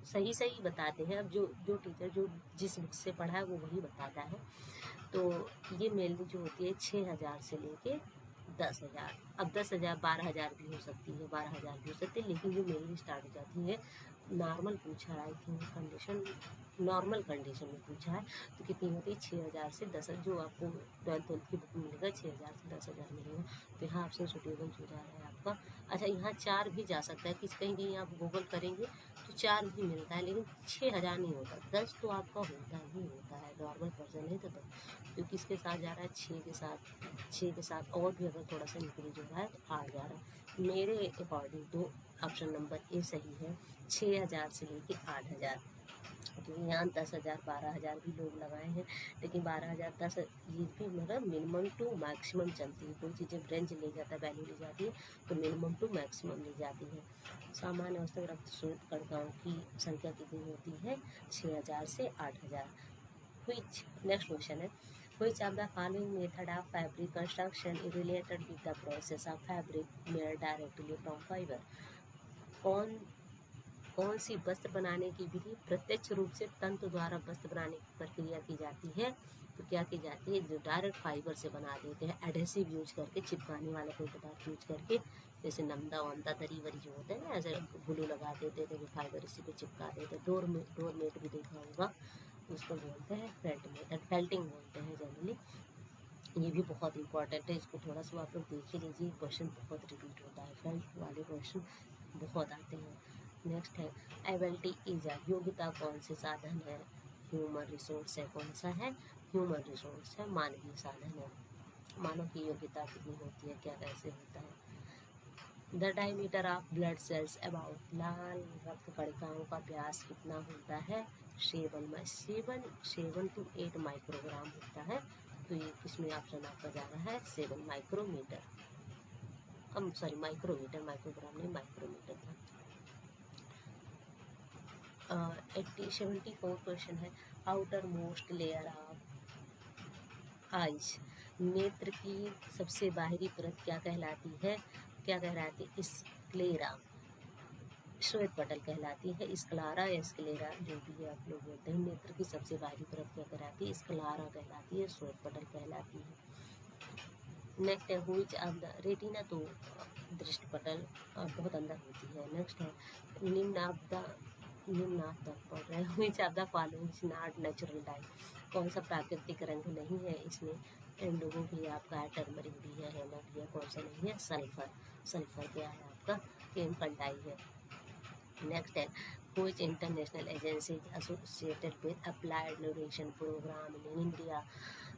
सही सही बताते हैं। अब जो टीचर जो जिस बुक से पढ़ा है वो वही बताता है। तो ये मेनली जो होती है 6000 से लेके 10,000। अब 10,000 12,000 भी हो सकती है, 12,000 भी हो सकती है, लेकिन जो मेनली स्टार्ट हो जाती है नॉर्मल पूछा है I think, condition normal condition में पूछा है, तो कितनी होती है 6000 से 10,000। जो आपको 12th की बुक में मिलेगा 6000 से 10,000 मिलेगा। तो यहाँ ऑप्शन सुटेबल हो जा रहा है आपका। अच्छा यहाँ 4 भी जा सकता है, कहीं कहीं आप गूगल करेंगे तो 4 भी मिलता है, लेकिन 6000 नहीं होता, 10 तो आपका होता ही होता है, नॉर्मल पर्सन है तो 10। तो किसके साथ जा रहा है 6 के साथ, 6 के साथ और भी अगर थोड़ा सा इंक्रीज हो रहा है तो 8 जा रहा है। मेरे अकॉर्डिंग तो ऑप्शन नंबर ए सही है, 6000 से लेके 8000। क्योंकि यहाँ 10,000 12,000 भी लोग लगाए हैं, लेकिन 12,000 10 ये भी मतलब मिनिमम टू मैक्सिमम चलती है। कोई चीज़ जब रेंज ले जाता है, वैल्यू ले जाती है, तो मिनिमम टू मैक्सिमम ले जाती है। सामान्य अवस्था में रक्त श्वेत कणिकाओं की संख्या कितनी होती है? 6000 से 8000। Which next question है which of the following method of fabric construction is related with the process of fabric made directly from fiber? कौन सी वस्त्र बनाने की विधि प्रत्यक्ष रूप से तंतु द्वारा वस्त्र बनाने की प्रक्रिया की जाती है? तो क्या की जाती है, जो डायरेक्ट फाइबर से बना देते हैं, एडहेसिव यूज करके, चिपकाने वाला कोई पदार्थ यूज करके, जैसे नमदा वमदा दरी वरी जो होते हैं ना, ऐसे ग्लू लगा देते थे, फाइबर इसी पे चिपका देते। डोरमेट भी देखा होगा, उसको बोलते हैं फेल्ट मेथड, फेल्टिंग बोलते हैं जनरली। ये भी बहुत इंपॉर्टेंट है, इसको थोड़ा सा आप लोग देख ही लीजिए, क्वेश्चन बहुत रिपीट होता है, फेल्ट वाले क्वेश्चन बहुत आते हैं। नेक्स्ट है एबिलिटी इज अ, योग्यता कौन से साधन है? ह्यूमन रिसोर्स है, कौन सा है? ह्यूमन रिसोर्स है, मानवीय साधन है। मानव की योग्यता कितनी होती है, क्या कैसे होता है? The diameter of blood cells about, लाल रक्त कणिकाओं का व्यास कितना होता है? 7 to 8 माइक्रोग्राम होता है। तो ये किसमें ऑप्शन आपका जा रहा है? 7 माइक्रोमीटर, सॉरी माइक्रोमीटर, माइक्रोग्राम नहीं माइक्रोमीटर था। 74 क्वेश्चन है outer most layer of eyes, नेत्र की सबसे बाहरी परत क्या कहलाती है? क्या कहलाती है? स्क्लेरा, श्वेत पटल कहलाती है। स्क्लारा या स्क्लेरा जो भी है आप लोग बोलते हैं। नेत्र की सबसे बाहरी परत क्या कहलाती है? स्क्लारा कहलाती है, श्वेत पटल कहलाती है। नेक्स्ट है व्हिच ऑफ द, रेटिना तो दृष्टि पटल बहुत अंदर होती है। नेक्स्ट है निम्न आप तक पढ़ रहे हैं, which of the following is not natural die, कौन सा प्राकृतिक रंग नहीं है इसमें? इंडिगो भी है आपका, टर्मरिक भी है, हेना भी है, कौन सा नहीं है? सल्फर। सल्फर क्या है आपका? केमिकल डाई है। नेक्स्ट है which international agency associated with applied nutrition programme in India,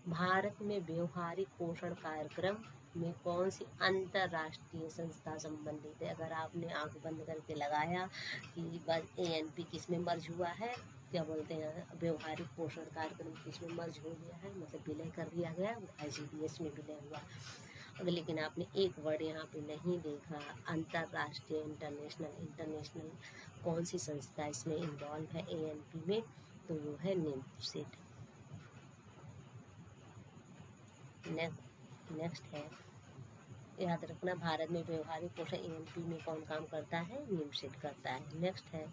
भारत में व्यवहारिक पोषण कार्यक्रम में कौन सी अंतर्राष्ट्रीय संस्था संबंधित है? अगर आपने आंख बंद करके लगाया कि बस ANP किस में मर्ज हुआ है, क्या बोलते हैं, व्यवहारिक पोषण कार्यक्रम किस में मर्ज हो गया है, मतलब विलय कर दिया गया, ICDS में विलय हुआ। अगर लेकिन आपने एक वर्ड यहाँ पे नहीं देखा, अंतर्राष्ट्रीय, इंटरनेशनल कौन सी संस्था इसमें इन्वॉल्व है ANP में, तो वो है निम्फसेड। नेक्स्ट है याद रखना, भारत में व्यवहारिक पोषण ANP में कौन काम करता है? निम्फसेड करता है। नेक्स्ट है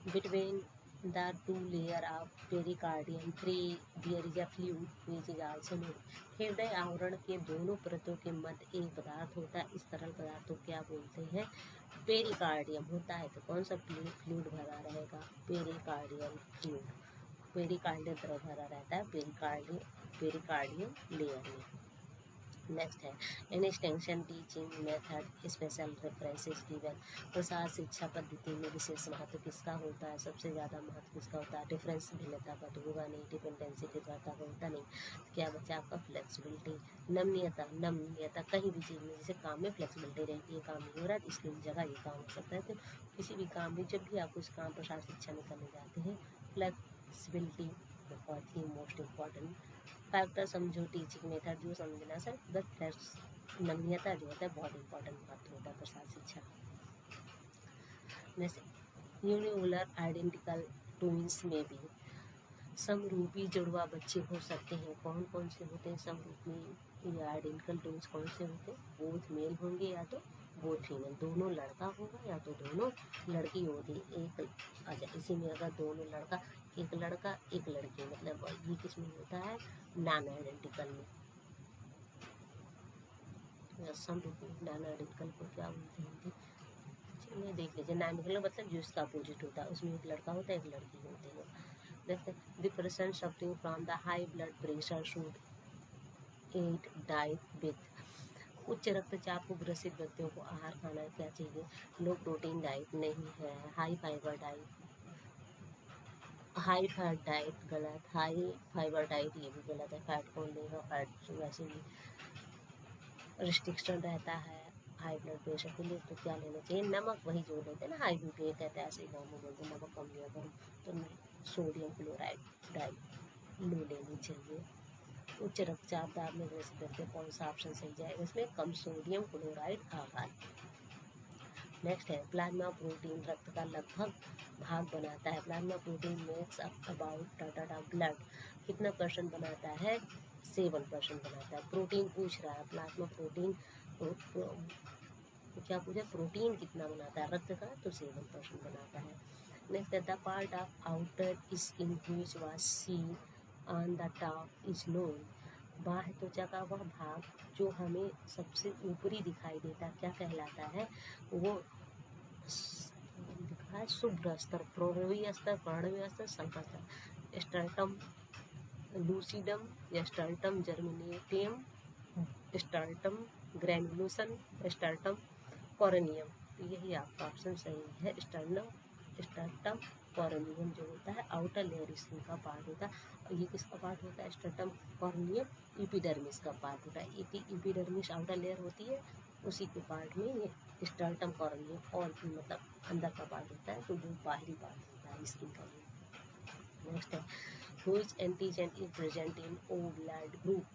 between The two layer of pericardium, three there is a fluid which is also known. हृदय आवरण के दोनों परतों के मध्य एक पदार्थ होता है, इस तरल पदार्थ को क्या बोलते हैं? पेरिकार्डियम होता है। तो कौन सा फ्लूइड भरा रहेगा? Pericardial fluid. पेरिकार्डियल द्रव भरा रहता है पेरिकार्डियम लेयर में। नेक्स्ट है in extension teaching method special references given. प्रसार शिक्षा पद्धति में विशेष महत्व किसका होता है? सबसे ज़्यादा महत्व किसका होता है? डिफरेंस भिन्नता का तो होगा नहीं, डिपेंडेंसी निर्भरता का होता नहीं। तो क्या बच्चा आपका? फ्लेक्सिबिलिटी। नमनीयता कहीं भी चीज़ में, जैसे काम में फ्लेक्सिबिलिटी रहती है, काम नहीं हो रहा है इसकी जगह ये काम हो सकता है। तो किसी भी काम में जब भी आप उस काम प्रसार शिक्षा में करने जाते हैं, फ्लेक्सिबिलिटी बहुत ही मोस्ट इम्पॉर्टेंट फैक्टर समझो। टीचिंग मेथड जो समझना सर, बस नमनीयता जो होता है बहुत इंपॉर्टेंट बात होता है प्रसार शिक्षा। जैसे यूनिवोलर आइडेंटिकल ट्विंस में भी समरूपी जुड़वा बच्चे हो सकते हैं। कौन कौन से होते हैं समरूपी या आइडेंटिकल ट्विंस? कौन से होते हैं? बोथ मेल होंगे या तो बोथ फीमेल। दोनों लड़का होगा या तो दोनों लड़की होगी। एक अच्छा, इसी में अगर दोनों लड़का एक लड़की, मतलब ये किस में होता है? नॉन आइडेंटिकल में। समरूपी नॉन आइडेंटिकल को क्या बोलते हैं? चलिए देख लीजिए। नॉन आइडेंटिकल मतलब जो इसका अपोजिट होता है, उसमें एक लड़का होता है एक लड़की होती है। The person suffering from the high blood pressure should eat diet with। उच्च रक्तचाप को ग्रसित व्यक्तियों को आहार खाना क्या चाहिए? लो प्रोटीन डाइट नहीं है, high fibre diet, high fat diet गलत, हाई फाइबर डाइट ये भी गलत है। फैट कौन लेगा? फैट वैसे भी रिस्ट्रिक्शन रहता है हाई ब्लड प्रेशर के लिए। तो क्या लेना चाहिए? नमक, वही जो लेते हैं ना हाई बीपी कहते हैं, ऐसे ही गाँव में बोलते हैं नमक कम लिया करो। तो सोडियम क्लोराइड डाइट लो लेनी चाहिए। उच्च रक्तचाप दाब में ग्रसित व्यक्ति कौन सा ऑप्शन सही जाएगा? इसमें कम सोडियम क्लोराइड आहार। नेक्स्ट है प्लाज्मा प्रोटीन रक्त का लगभग भाग बनाता है। Plasma protein makes up about blood कितना % बनाता है? 7% बनाता है। प्रोटीन पूछ रहा है, प्लाज्मा प्रोटीन क्या पूछा? प्रोटीन कितना बनाता है रक्त का? तो 7% बनाता है। नेक्स्ट है the part of outer skin which was scene on the top is known. बाह्य त्वचा का वह भाग जो हमें सबसे ऊपरी दिखाई देता क्या कहलाता है? वो लिखा है शुभ्र स्तर, प्रौढ़वी स्तर, पर्णवी स्तर, शंकर स्तर। स्टर्टम लूसिडम या स्टर्टम जर्मिनेटियम, स्टर्टम ग्रैनुलोसन, स्टर्टम कॉरेनियम। यही आपका ऑप्शन सही है। स्टर्टम कॉरेनियम जो होता है आउटर लेयर स्किन का पार्ट होता है। और ये किसका पार्ट होता है? स्टर्टम कॉरेनियम एपिडर्मिस का पार्ट होता है। एपिडर्मिस आउटर लेयर होती है, उसी के पार्ट में ये स्टर्टम कॉरेनियम और मतलब अंदर का पार्ट होता है, तो जो बाहरी पार्ट होता है स्किन का। नेक्स्ट है which antigen is present in O blood group.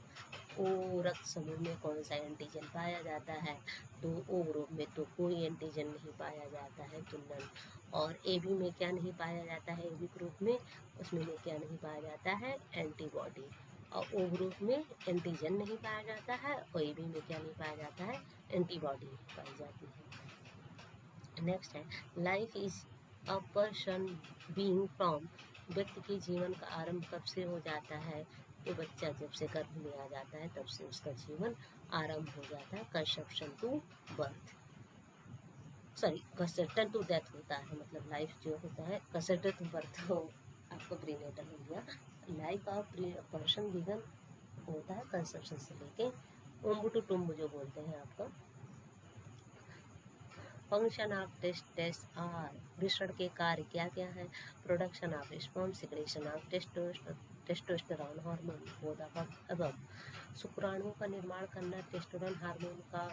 O रक्त समूह में कौन सा एंटीजन पाया जाता है? तो ओ ग्रुप में तो कोई एंटीजन नहीं पाया जाता है, तो नन। और ए बी में क्या नहीं पाया जाता है? ए बी ग्रुप में उसमें क्या नहीं पाया जाता है? एंटीबॉडी। और ओ ग्रुप में एंटीजन नहीं पाया जाता है, और ए बी में क्या नहीं पाया जाता है? एंटीबॉडी पाई जाती है। नेक्स्ट है life is a person being from. व्यक्ति के जीवन का आरंभ कब से हो जाता है? तो बच्चा जब से गर्भ में आ जाता है तब से उसका जीवन आरंभ हो जाता है। Conception to birth, sorry conception to death होता है, मतलब लाइफ जो होता है कंसेप्शन टू बर्थ हो आपको प्रीनेटल हो गया। लाइफ ऑफ पर्सन बिगन होता है कंसेप्शन से लेके उम्ब टू टुम्ब जो बोलते हैं आपका। Function of test are. वृषण के कार्य क्या क्या है? Production of sperm, secretion of testosterone hormone, both of above. शुक्राणुओं का निर्माण करना टेस्टोस्टेरोन हार्मोन का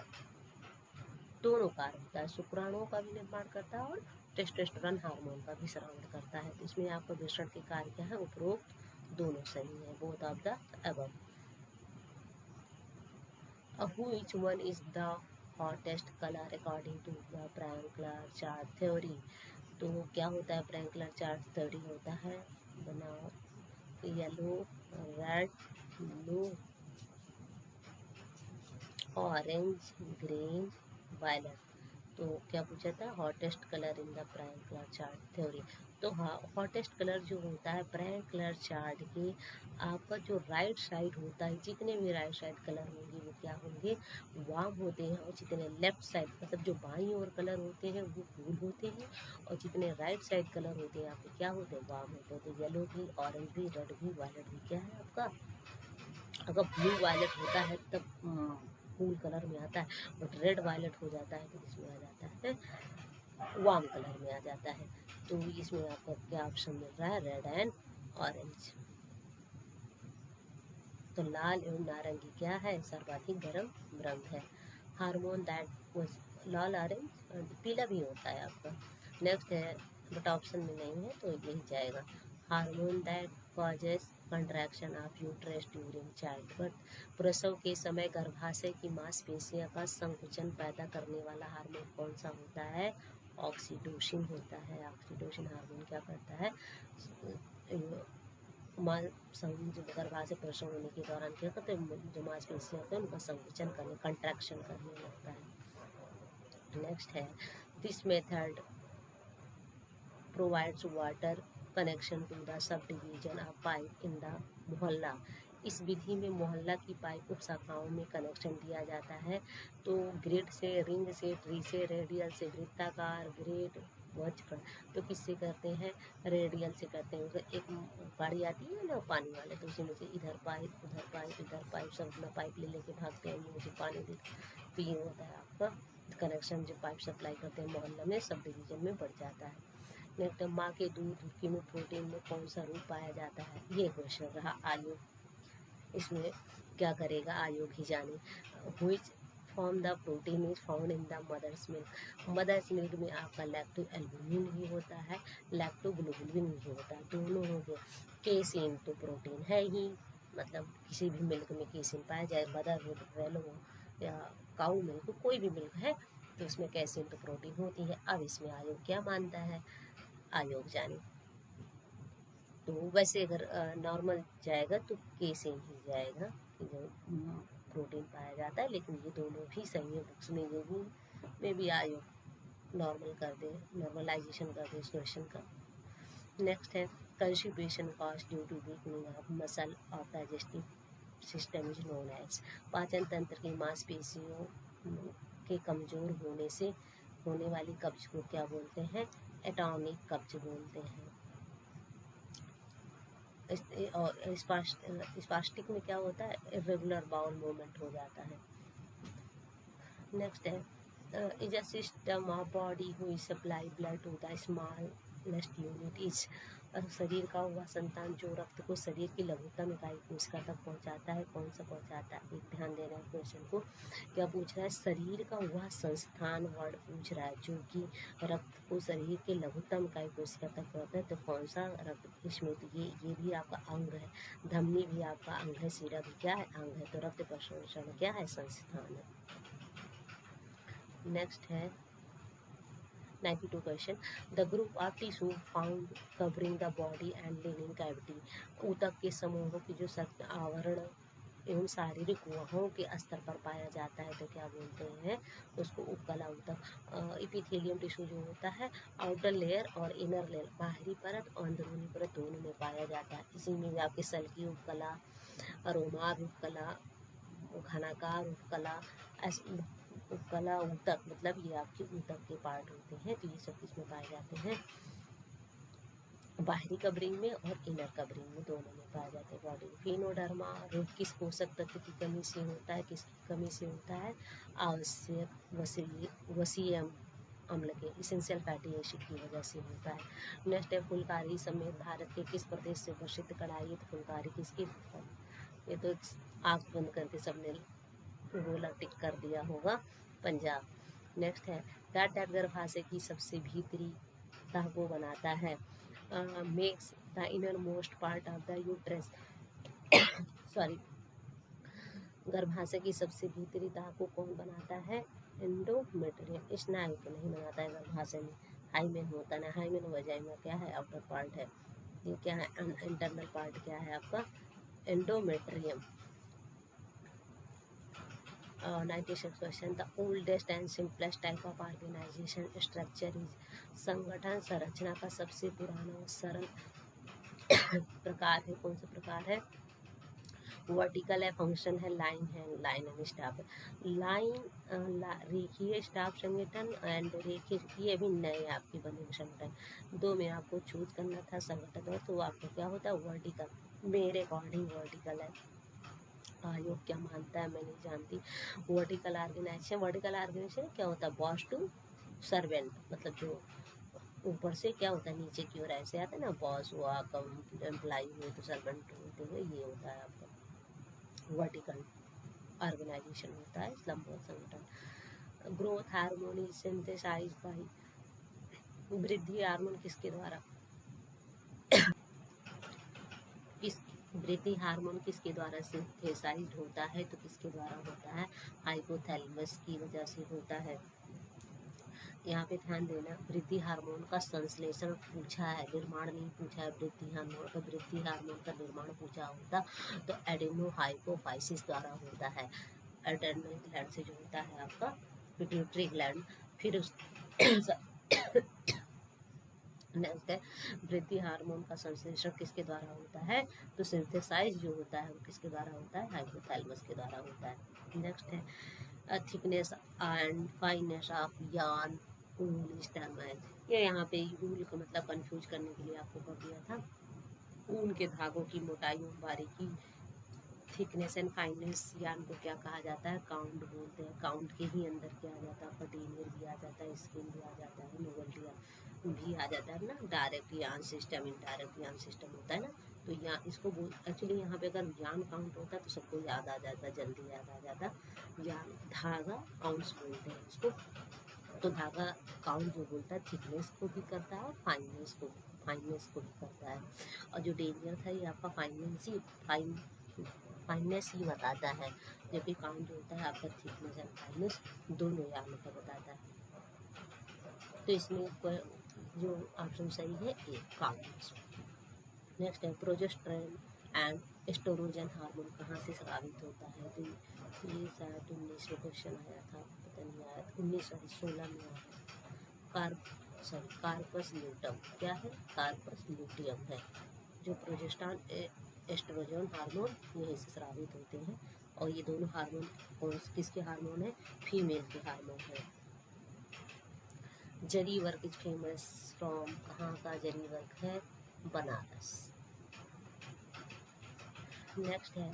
दोनों कार्य होता है। शुक्राणुओं का भी निर्माण करता है और टेस्टोस्टेरोन हार्मोन का भी श्रवण करता है। तो इसमें आपका वृषण के कार्य क्या है? उपरोक्त दोनों सही है, both of the above. Which one is the hottest color according to the Prankler chart theory? तो क्या होता है? प्रैंकलर चार्ट थ्योरी होता है बनाओ yellow, red, blue, orange, green, violet. तो क्या पूछा था, hottest colour in the prime colour chart theory. तो हाँ, हॉटेस्ट कलर जो होता है प्राइम कलर चार्ट के आपका जो राइट साइड होता है, जितने भी राइट साइड कलर होंगे वो क्या होंगे, वार्म होते हैं, और जितने लेफ्ट साइड मतलब जो बाईं ओर कलर होते हैं वो कूल होते हैं, और जितने राइट साइड कलर होते हैं आपके क्या होते हैं, वार्म होते हैं। तो येलो भी, ऑरेंज भी, रेड भी, वायलेट भी क्या है आपका, अगर ब्लू वायलेट होता है तब कूल कलर में आता है, बट रेड वायलेट हो जाता है तो इसमें आ जाता है वार्म कलर में आ जाता है। तो इसमें आपको क्या ऑप्शन मिल रहा है, रेड एंड ऑरेंज। तो लाल एवं नारंगी क्या है, सर्वाधिक गर्म रंग है। Hormone that was Lal orange, पीला भी होता है आपका। नेक्स्ट है, बट ऑप्शन में नहीं है तो यही जाएगा। Hormone that causes contraction of uterus during child birth, प्रसव के समय गर्भाशय की मांसपेशियों का संकुचन पैदा करने वाला हार्मोन कौन सा होता है, ऑक्सीटोसिन होता है। ऑक्सीटोसिन हार्मोन क्या करता है, जब गर्भाशय प्रसव होने के दौरान क्या करते हैं, जो मांसपेशियां होते हैं उनका संकुचन करने, कंट्रैक्शन करने लगता है। नेक्स्ट है, this method provides water connection to the sub division of pipe in the mohalla. इस विधि में मोहल्ला की पाइप उप शाखाओं में कनेक्शन दिया जाता है। तो ग्रिड से, रिंग से, ट्री से, रेडियल से, वृत्ताकार, ग्रिड, वज्र, तो किससे करते हैं, रेडियल से करते हैं। उसका एक गाड़ी आती है ना पानी वाले, तो उसी में से इधर पाइप उधर पाइप इधर पाइप, सब अपना पाइप ले लेके भागते हैं, मुझे पानी दे। तो ये होता है आपका कनेक्शन, जो पाइप सप्लाई करते हैं मोहल्ला में सब डिवीजन में बढ़ जाता है। नेक्स्ट, माँ के दूध की में प्रोटीन में कौन सा रूप पाया जाता है, ये क्वेश्चन रहा। आयोग इसमें क्या करेगा, आयोग ही जाने। Which form the protein is found in the mother's milk. Mother's milk में आपका लैक्टो एल्बुमिन भी होता है, लैक्टोग्लोबुलिन भी होता है, दोनों हो गए। केसिन तो प्रोटीन है ही, मतलब किसी भी मिल्क में केसिन पाया जाए, मदर हो, वेल हो या काऊ मिल्क हो, कोई भी मिल्क है तो उसमें कैल्शियम तो प्रोटीन होती है। अब इसमें आयोग क्या मानता है, आयोग जाने। तो वैसे अगर नॉर्मल जाएगा तो केसिन ही जाएगा कि जो प्रोटीन पाया जाता है, लेकिन ये दोनों भी सही है। बुक्स में ये भी में भी आयोग नॉर्मल कर दे, नॉर्मलाइजेशन कर दे इस क्वेश्चन का। नेक्स्ट है, constipation cause due to weakening of muscle of digestive system is known as. पाचन तंत्र की मांसपेशियों के कमजोर होने से होने वाली कब्ज को क्या बोलते हैं, एटॉनिक कब्ज बोलते हैं। और स्पास्टिक में क्या होता है, इरेगुलर बाउल मूवमेंट हो जाता है। नेक्स्ट है, is a system of body हुई supply blood to the smallest unit is. शरीर का हुआ संतान जो रक्त को शरीर की लघुतम इकाई कोशिका तक पहुंचाता है, कौन सा पहुंचाता है, एक ध्यान देना है क्वेश्चन को। क्या पूछ रहा है, शरीर का हुआ संस्थान वर्ड पूछ रहा है जो कि रक्त को शरीर के लघुतम इकाई कोशिका तक पहुंचता है, तो कौन सा रक्त, इसमें तो ये भी आपका अंग है, धमनी भी आपका अंग है, सीरा भी क्या है, अंग है, तो रक्त प्रसंचरण क्या है, संस्थान है। नेक्स्ट है 92 question, the group of tissue found covering the body and leaning cavity. ऊतक के समूहों की जो आवरण एवं शारीरिक गुहाओं के स्तर पर पाया जाता है तो क्या बोलते हैं उसको, उपकला ऊतक। इपिथेलियम टिश्यू जो होता है आउटर लेयर और इनर लेयर, बाहरी परत और अंदरूनी परत दोनों में पाया जाता है। इसी में भी आपके सल की उपकला, रोमार उपकला, घनाकार उपकला, उपकला ऊतक, मतलब ये आपके ऊतक के पार्ट होते हैं, तो ये सब इसमें पाए जाते हैं, बाहरी कवरिंग में और इनर कवरिंग में, दोनों में पाए जाते हैं बॉडी। फिनोडर्मा रोग किस पोषक तत्व की कमी से होता है, किसकी कमी से होता है, आवश्यक वसीयम अम्ल के, इसेंशियल फैटी एसिड की वजह से होता है। नेक्स्ट है, फुलकारी समेत भारत के किस प्रदेश से प्रसिद्ध कढ़ाई है, तो फुलकारी किसकी, ये तो आँख बंद करके सबने गोला टिक कर दिया होगा, पंजाब। नेक्स्ट है, डैट गर्भाशय की सबसे भीतरी तह को बनाता है, makes the inner most part of the uterus, sorry, गर्भाशय की सबसे भीतरी तह को कौन बनाता है, एंडोमेट्रियम। स्नायु को नहीं बनाता है गर्भाशय में, हाइमेन होता है ना, हाइमेन वजाइना क्या है, आउटर पार्ट है, ये क्या है, इंटरनल पार्ट क्या है आपका, endometrium. 96 question, the oldest and simplest type of organisation structure is, संगठन संरचना का सबसे पुराना और सरल प्रकार है, कौन सा प्रकार है? वर्टिकल है, फंक्शन है, लाइन है, लाइन एंड स्टाफ है। लाइन रेखीय स्टाफ संगठन एंड रेखीय, ये भी नए आपके बने हुए संगठन, दो में आपको चूज करना था संगठन, और तो आपको क्या होता है वर्टिकल, मेरे अकॉर्डिंग वर्टिकल है। आयोग क्या मानता है मैं नहीं जानती। वर्टिकल ऑर्गेनाइजेशन क्या होता है? बॉस टू सर्वेंट, मतलब जो ऊपर से क्या होता है नीचे की ओर ऐसे आता है ना, बॉस हुआ, कम एम्प्लाई हुए तो सर्वेंट होते हुए, ये होता है आपका वर्टिकल ऑर्गेनाइजेशन होता है लंबवत संगठन। Growth hormone is synthesised by, वृद्धि हार्मोन किसके द्वारा, किस वृद्धि हार्मोन किसके द्वारा सिंथेसाइज्ड होता है? तो किसके द्वारा होता है? हाइपोथैलेमस की वजह से होता है। यहाँ पे ध्यान देना, वृद्धि हार्मोन का संश्लेषण पूछा है, निर्माण नहीं पूछा है। वृद्धि हार्मोन का निर्माण पूछा होता तो एडेनोहाइपोफाइसिस द्वारा होता है, एड्रेनल ग्लैंड से जो होता है आपका पिट्यूटरी ग्लैंड। फिर उस नेक्स्ट है, वृद्धि हार्मोन का संश्लेषण किसके द्वारा होता है? तो सिंथेसाइज जो होता है वो किसके द्वारा होता है? हाइपोथैलेमस के द्वारा होता है। नेक्स्ट है, thickness and fineness of yarn wool is termed, ये यहाँ पे ऊल का मतलब कंफ्यूज करने के लिए आपको कर दिया था। ऊन के धागों की मोटाई और बारीकी, थिकनेस एंड फाइननेस यार्न को क्या कहा जाता है? काउंट बोलते हैं। काउंट के ही अंदर क्या आ जाता है? पटेनियर भी आ जाता है, स्किन भी आ जाता है, नोवल्टी भी आ जाता है ना। Direct yarn system, indirect yarn system होता है ना, तो यहाँ इसको बोल, एक्चुअली यहाँ पे अगर यार्न काउंट होता है तो सबको याद आ जाता है, जल्दी याद आ जाता। यार्न धागा काउंट्स बोलते हैं इसको। तो धागा काउंट जो बोलता है थिकनेस को भी करता है और फाइननेस को भी करता है। और जो डेंजर था ये आपका फाइननेस ही बताता है, जबकि काउंट जो होता है आपका थिकनेस एंड फाइननेस दोनों यहाँ का बताता है। तो इसमें जो ऑप्शन सही है ए, काउंट। नेक्स्ट है, प्रोजेस्टेरोन एंड एस्ट्रोजन हार्मोन कहाँ से स्रावित होता है? तो ये शायद 19 में क्वेश्चन आया था, पता नहीं आया, 16 में आया। कार्पस ल्यूटम क्या है? कार्पस ल्यूटियम है। जो प्रोजेस्टेरोन एस्ट्रोजन हार्मोन यहीं से स्रावित होते हैं, और ये दोनों हार्मोन किसके हार्मोन है? फीमेल के हार्मोन है। जरी वर्क इज फेमस फ्रॉम, कहाँ का जरी वर्क है? बनारस। नेक्स्ट है,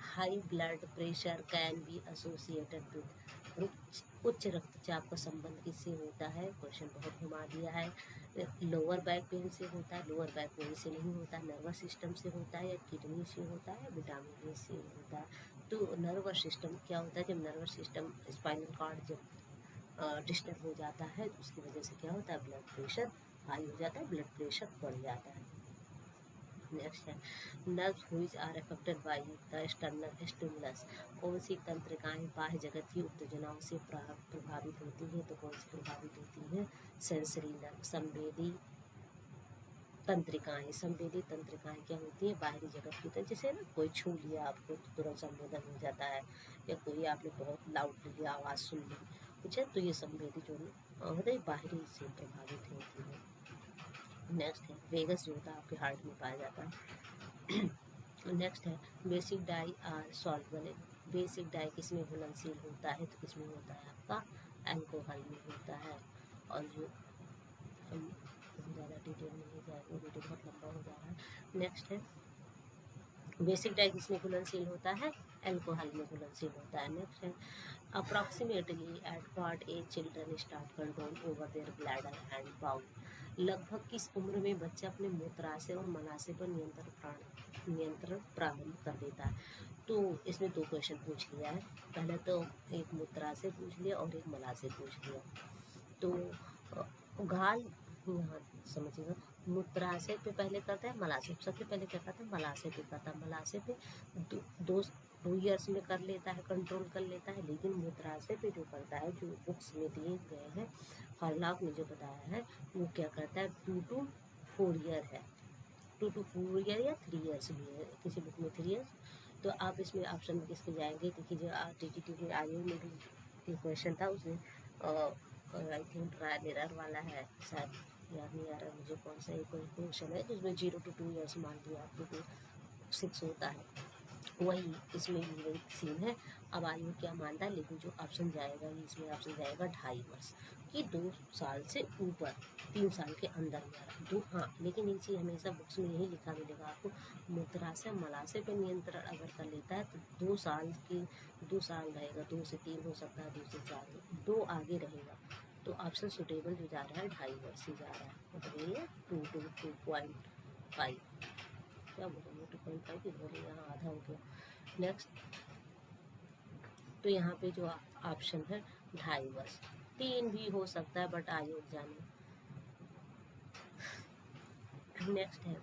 high blood pressure can be associated with, उच्च रक्तचाप का संबंध किससे होता है? क्वेश्चन बहुत घुमा दिया है। लोअर बैक पेन से होता है, लोअर बैक पेन से नहीं होता, नर्वस सिस्टम से होता है, या किडनी से होता है, विटामिन ए से होता है। तो नर्वस सिस्टम क्या होता है? जब नर्वस सिस्टम स्पाइनल कॉर्ड जब डिस्टर्ब हो जाता है तो उसकी वजह से क्या होता है? ब्लड प्रेशर हाई हो जाता है, ब्लड प्रेशर बढ़ जाता है। नेक्स्ट है, nerves which are affected by the external stimulus, कौन सी तंत्रिकाएं बाह्य जगत की उत्तेजनाओं से प्रभावित होती हैं? तो कौन सी प्रभावित होती हैं? सेंसरी नर्व, संवेदी तंत्रिकाएं। संवेदी तंत्रिकाएं क्या होती है? बाहरी जगत की, तो जैसे ना कोई छू लिया आपको तो तुरंत संवेदन हो जाता है, या कोई आपने बहुत लाउडली आवाज़ सुन ली कुछ है, तो ये संवेदी जो होता है बाहरी से प्रभावित होती है। नेक्स्ट है, वेगस जो होता है आपके हार्ट में पाया जाता है। नेक्स्ट है, basic dye are soluble, basic dye किसमें घुलनशील होता है? तो किसमें होता है? आपका अल्कोहल में होता है। और जो हम ज़्यादा डिटेल में नहीं जाएंगे, वीडियो बहुत लंबा हो जा रहा है। नेक्स्ट है, बेसिक डाई किसमें घुलनशील होता है? अल्कोहल में घुलनशील होता है। नेक्स्ट है, approximately at what age children start control over their bladder and bowel, लगभग किस उम्र में बच्चा अपने मूत्राशय और मलाशय पर नियंत्रण प्रारंभ कर देता है? तो इसमें दो क्वेश्चन पूछ लिया है, पहले तो एक मूत्राशय पूछ लिया और एक मलाशय पूछ लिया। तो घाल यहाँ समझिएगा, मूत्राशय पे पहले करता है, मलाशय सबसे पहले क्या करता है? मलाशय पे करता है। मलाशय पे दो 2 ईयर्स में कर लेता है, कंट्रोल कर लेता है, लेकिन मूत्राशय पे जो करता है, जो बुक्स में दिए गए हैं, हॉलॉग ने जो बताया है, वो क्या करता है? 2 to 4 ईयर है, 2 to 4 ईयर या 3 ईयर्स भी है, किसी बुक में 3 ईयर्स। तो आप इसमें ऑप्शन में किसके जाएंगे? देखिए जो टीजीटी आयोग में भी क्वेश्चन था उसमें आई थिंक ट्रायल एरर वाला है शायद, याद नहीं आ रहा मुझे कौन सा एक क्वेश्चन है जिसमें 0 to 2 ईयर्स मान लिया आपको तो 6 होता है, वही इसमें भी वही सीन है। अब आयोग क्या मानता है, लेकिन जो ऑप्शन जाएगा इसमें ऑप्शन जाएगा 2.5 वर्ष कि 2 साल से ऊपर 3 साल के अंदर में दो। हाँ, लेकिन एक चीज़ हमेशा बुक्स में यही लिखा मिलेगा आपको, मूत्राशय मलाशय पे नियंत्रण अगर कर लेता है तो 2 साल रहेगा, 2 से 3 हो सकता है, 2 से 4, 2 आगे रहेगा। तो ऑप्शन सुटेबल जो जा रहा है 2.5 वर्ष ही जा रहा है, मतलब ये 2.5 क्या बोलेंगे 2.5 की बोले, यहाँ आधा हो गया। नेक्स्ट, तो यहाँ पे जो ऑप्शन है 2.5 वर्ष, 3 भी हो सकता है बट आयोग जाने। नेक्स्ट है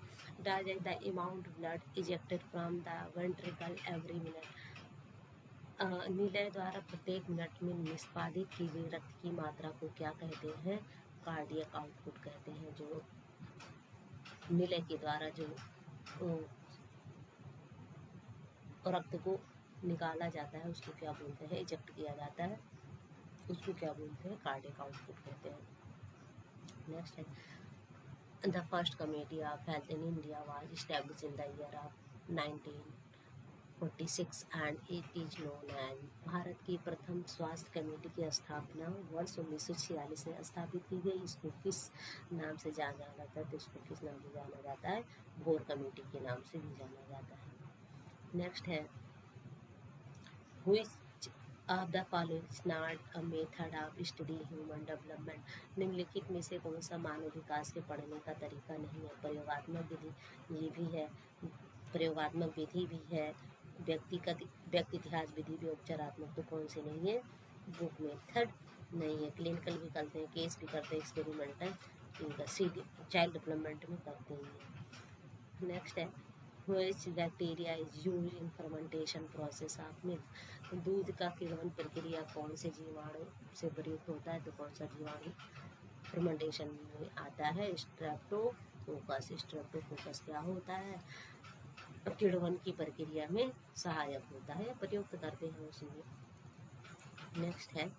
direct the amount blood ejected from the ventricle every minute, निलय द्वारा प्रत्येक मिनट में निष्पादित की गई रक्त की मात्रा को क्या कहते हैं? कार्डियक आउटपुट कहते हैं। जो निलय के द्वारा जो रक्त को निकाला जाता है उसको क्या बोलते हैं? इजेक्ट किया जाता है उसको क्या बोलते हैं? कार्डियक आउटपुट कहते हैं। नेक्स्ट है the first committee of health in India was established in the year of 1946 and it is known as, भारत की प्रथम स्वास्थ्य कमेटी की स्थापना वर्ष 1946 में स्थापित की गई। इसको किस नाम से जाना जाता है? तो इसको किस नाम से जाना जाता है? भोर कमेटी के नाम से भी जाना जाता है। नेक्स्ट है which of the following is not a method of study human development, निम्नलिखित में से कौन सा मानव विकास के पढ़ने का तरीका नहीं है? प्रयोगात्मक विधि ये भी है, प्रयोगात्मक विधि भी है, व्यक्ति इतिहास विधि भी, उपचारात्मक तो कौन सी नहीं है? बुक मेथड नहीं है। क्लिनिकल भी करते हैं, केस भी करते हैं, एक्सपेरिमेंटल इनका सीधी चाइल्ड डेवलपमेंट में करते हैं। नेक्स्ट है which bacteria is used in fermentation process of milk, दूध का किण्वन प्रक्रिया कौन से जीवाणु से प्रयुक्त होता है? तो कौन सा जीवाणु फर्मेंटेशन में आता है? स्ट्रेप्टोकोकस। स्ट्रेप्टोकोकस क्या होता है? किण्वन की प्रक्रिया में सहायक होता है, प्रयुक्त करते हैं उसमें। नेक्स्ट है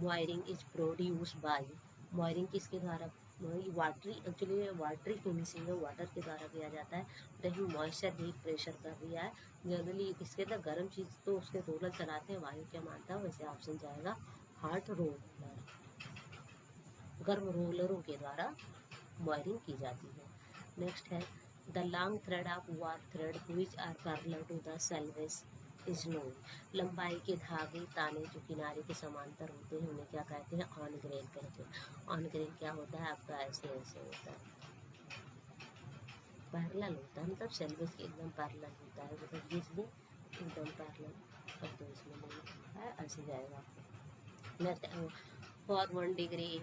मॉयरिंग इज प्रोड्यूस बाय, मॉयरिंग किसके द्वारा? वाटरी, एक्चुअली वाटरी फिनिशिंग है, वाटर के द्वारा किया जाता है। रही मॉइस्चर हीट प्रेशर कर दिया है, जनरली किसके अंदर गर्म चीज़ तो उसके रोलर चलाते हैं, वायु क्या मानता है? वैसे ऑप्शन जाएगा हॉट रोलर, गर्म रोलरों के द्वारा मॉयरिंग की जाती है। नेक्स्ट है the long thread of warp thread which are parallel to the selvedge is known, लंबाई के धागे ताने जो किनारे के समांतर होते हैं उन्हें क्या कहते हैं? ऑन ग्रेन कहते हैं। ऑन ग्रेन क्या होता है आपका? ऐसे ऐसे होता है, पैरेलल होता है, मतलब सेल्वेज के एकदम पैरेलल होता है, मतलब ये एकदम पैरेलल। अब तो इसमें नहीं है, ऐसे जाएगा। Next for 1 degree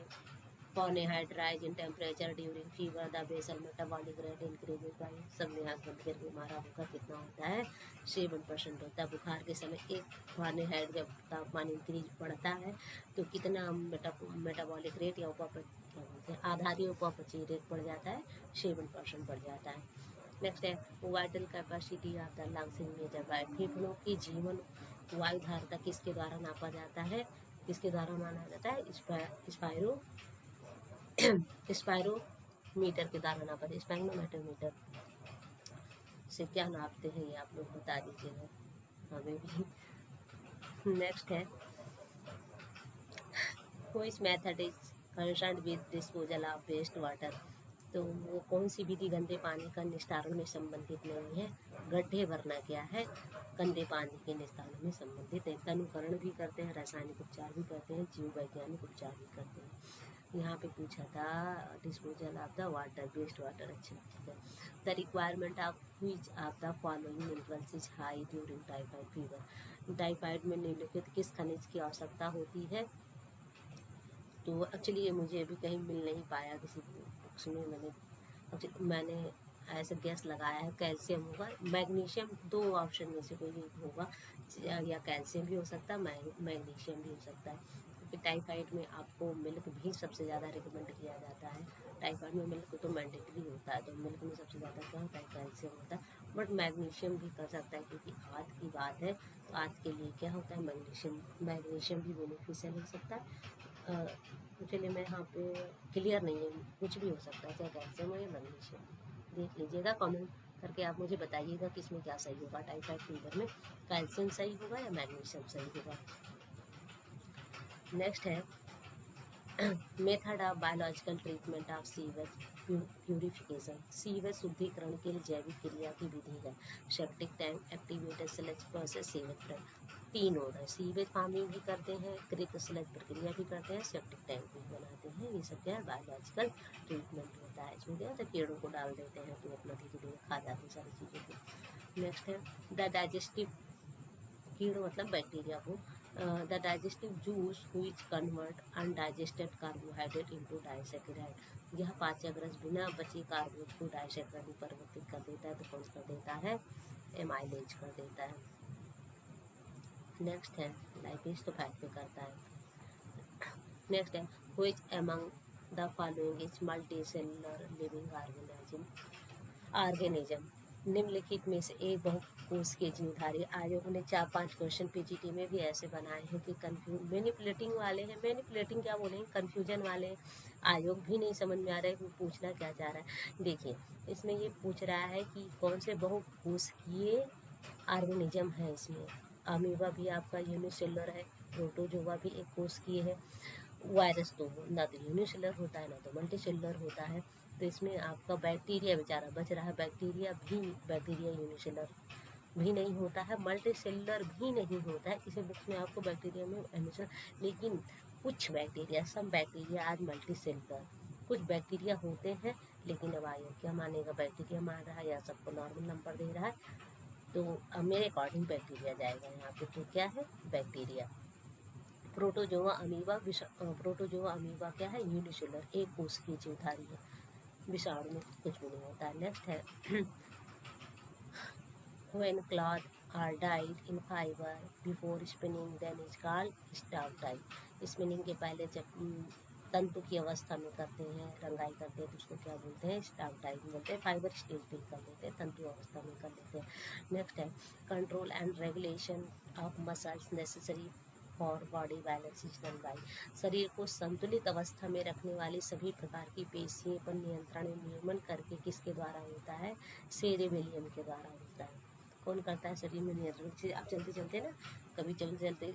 Fahrenheit rise in temperature during fever, the basal metabolic rate increases by, सबने हाथ बंद करके मारा होगा, कितना होता है? 7% होता है। बुखार के समय 1 फारेनहाइट जब तापमान इंक्रीज बढ़ता है तो कितना मेटाबॉलिक रेट या क्या बोलते हैं आधारी उपापचयी रेट बढ़ जाता है? 7% बढ़ जाता है। नेक्स्ट है vital capacity of the lungs in measure by, फेफड़ों की जीवन वायु धारता किसके द्वारा नापा जाता है? किसके द्वारा माना जाता है? स्पायरोमीटर के द्वारा नापा जाता है। स्पाइरोमीटर से क्या नापते हैं ये आप लोग बता दीजिएगा हमें भी। नेक्स्ट है which method is concerned with disposal of waste water, तो वो कौन सी विधि गंदे पानी का निस्तारण में संबंधित नहीं है? गड्ढे भरना क्या है? गंदे पानी के निस्तारण में संबंधित है। तनुकरण भी करते हैं, रासायनिक उपचार भी करते हैं, जीव वैज्ञानिक उपचार भी करते हैं। यहाँ पे पूछा था disposal of the water, waste water. अच्छा ठीक है। The requirement of which of the following minerals is high during typhoid fever, typhoid में निम्नलिखित किस खनिज की आवश्यकता होती है? तो एक्चुअली ये मुझे अभी कहीं मिल नहीं पाया किसी बुक्स में, मैंने ऐसा गैस लगाया है कैल्शियम होगा, मैग्नीशियम, 2 ऑप्शन में से कोई एक होगा, या कैल्शियम भी हो सकता है, मैग्नीशियम भी हो सकता है। कि टाइफाइड में आपको मिल्क भी सबसे ज़्यादा रिकमेंड किया जाता है। टाइफाइड में मिल्क तो मैंडेटरी होता है, तो मिल्क में सबसे ज़्यादा क्या होता है, कैल्शियम होता है। बट मैग्नीशियम भी कर सकता है, क्योंकि आज की बात है तो आज के लिए क्या होता है, मैग्नीशियम भी बेनिफिशियल हो सकता है। चलिए मैं यहाँ पे क्लियर नहीं है, कुछ भी हो सकता है, चाहे कैल्शियम हो या मैग्नीशियम। देख लीजिएगा, कमेंट करके आप मुझे बताइएगा कि इसमें क्या सही होगा। टाइफाइड फीवर में कैल्शियम सही होगा या मैग्नीशियम सही होगा। नेक्स्ट है method of biological treatment of sewage purification. Sewage शुद्धिकरण के लिए जैविक क्रिया की विधि है। Septic tank, activated sludge process, sewage plant. 3 order, sewage farming भी करते हैं, कृत स्लज प्रक्रिया भी करते हैं, सेप्टिक टैंक भी बनाते हैं। ये सब क्या है, बायोलॉजिकल ट्रीटमेंट होता है। इसमें क्या होता है, कीड़ों को डाल देते हैं तो अपना धीरे धीरे खा जाते हैं सारी चीज़ों को। नेक्स्ट है द डाइजेस्टिव, कीड़ों मतलब बैक्टीरिया को, the digestive juice which convert undigested carbohydrate into disaccharide. यह पाचकरस बिना बचे कार्बोज को डाइसैकेराइड में परिवर्तित कर देता है। तो कौन कर देता है, एमाइलेज कर देता है। नेक्स्ट है लाइपेज, तो फैट पे करता है। नेक्स्ट है which among the following is multi cellular living organism. निम्नलिखित में से एक बहुकोश के जीवधारी। आयोग ने 4-5 क्वेश्चन पीजीटी में भी ऐसे बनाए हैं कि मैनिपुलेटिंग वाले हैं, मैनिपुलेटिंग क्या बोलेंगे, कन्फ्यूजन वाले हैं। आयोग भी नहीं समझ में आ रहा है कि पूछना क्या चाह रहा है। देखिए इसमें ये पूछ रहा है कि कौन से बहुकोशिकीय ऑर्गेनिज्म है। इसमें अमीबा भी आपका यूनिसेलुलर है, प्रोटोजोआ भी एक कोशिकीय है, वायरस तो ना तो यूनिसेलुलर होता है ना तो मल्टीसेलुलर होता है। तो इसमें आपका बैक्टीरिया बेचारा बच रहा है, बैक्टीरिया यूनिसेलुलर भी नहीं होता है, मल्टीसेलुलर भी नहीं होता है। किसी बुक्स में आपको बैक्टीरिया में यूनिसेलुलर, लेकिन कुछ बैक्टीरिया, सब बैक्टीरिया आज मल्टीसेलुलर, कुछ बैक्टीरिया होते हैं। लेकिन अब आयोग क्या मानेगा, बैक्टीरिया मान रहा है या सबको नॉर्मल नंबर दे रहा है। तो मेरे अकॉर्डिंग बैक्टीरिया जाएगा यहाँ पे। तो क्या है, बैक्टीरिया। प्रोटोजोआ अमीबा क्या है, यूनिसेलुलर, एक कोश की जीवधारी है, विषाणु में कुछ भी नहीं होता है। नेक्स्ट है when cloth are dyed in fiber before spinning then is called stop dye। Spinning के पहले जब तंतु की अवस्था में करते हैं, रंगाई करते हैं, तो उसको क्या बोलते हैं, स्टॉप डाई बोलते हैं। फाइबर स्टेज पे कर देते हैं, तंतु अवस्था में कर देते हैं। नेक्स्ट है control and regulation of muscles necessary for body balance is done by. शरीर को संतुलित अवस्था में रखने वाली सभी प्रकार की पेशियों पर नियंत्रण नियमन करके किसके द्वारा होता है, सेरेबेलियम के द्वारा होता है। कौन करता है, शरीर में नियंत्रण। आप चलते चलते ना, कभी चलते चलते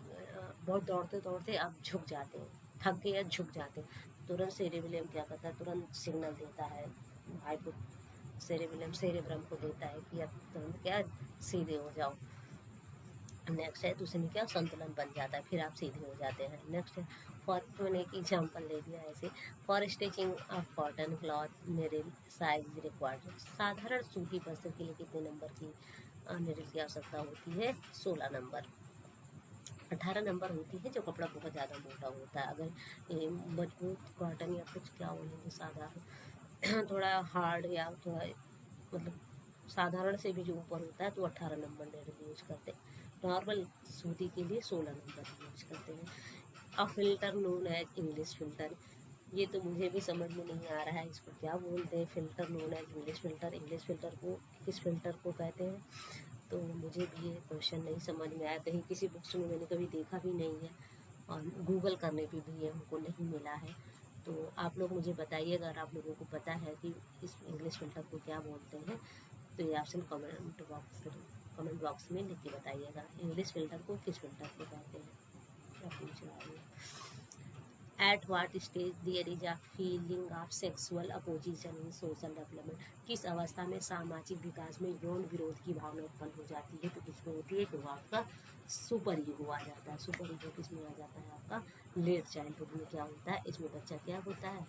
बहुत दौड़ते दौड़ते आप झुक जाते हैं, थक गए या झुक जाते हैं, तुरंत सेरेबेलियम क्या करता है, तुरंत सिग्नल देता है, हाइपो सेरेबेलियम सेरेब्रम को देता है कि अब तुरंत क्या सीधे हो जाओ। नेक्स्ट है तो उसमें क्या संतुलन बन जाता है, फिर आप सीधे हो जाते हैं। नेक्स्ट है फॉर, मैंने एक एग्जाम्पल ले दिया ऐसे, for stitching of cotton cloth needle size required. साधारण सूती वस्त्र के लिए कितने नंबर की निडल की आवश्यकता होती है, 16 नंबर। 18 नंबर होती है जो कपड़ा बहुत ज़्यादा मोटा होता है। अगर ये मजबूत कॉटन या कुछ क्या बोलेंगे, साधारण थोड़ा हार्ड या थोड़ा मतलब साधारण से भी जो ऊपर होता है, तो 18 नंबर नेडल यूज करते हैं। नॉर्मल सूती के लिए 16 नंबर यूज करते हैं। A filter known as English filter. ये तो मुझे भी समझ में नहीं आ रहा है, इसको क्या बोलते हैं, filter known as English filter. English filter को किस फिल्टर को कहते हैं, तो मुझे भी ये क्वेश्चन नहीं समझ में आया। कहीं किसी बुक्स में मैंने कभी देखा भी नहीं है, और गूगल करने पे भी ये हमको नहीं मिला है। तो आप लोग मुझे बताइए, अगर आप लोगों को पता है कि इस इंग्लिश फिल्टर को क्या बोलते हैं, तो ये ऑप्शन कमेंट बॉक्स में लिख के बताइएगा, इंग्लिश फिल्टर को किस फिल्टर को कहते हैं, क्या पूछ रहा है। At what stage there is a feeling of sexual opposition in social development. किस अवस्था में सामाजिक विकास में यौन विरोध की भावना उत्पन्न हो जाती है, तो किसमें होती है, तो आपका सुपर ईगो आ जाता है। सुपर ईगो किसमें आ जाता है, आपका लेट चाइल्डहुड में क्या होता है, इसमें बच्चा क्या होता है,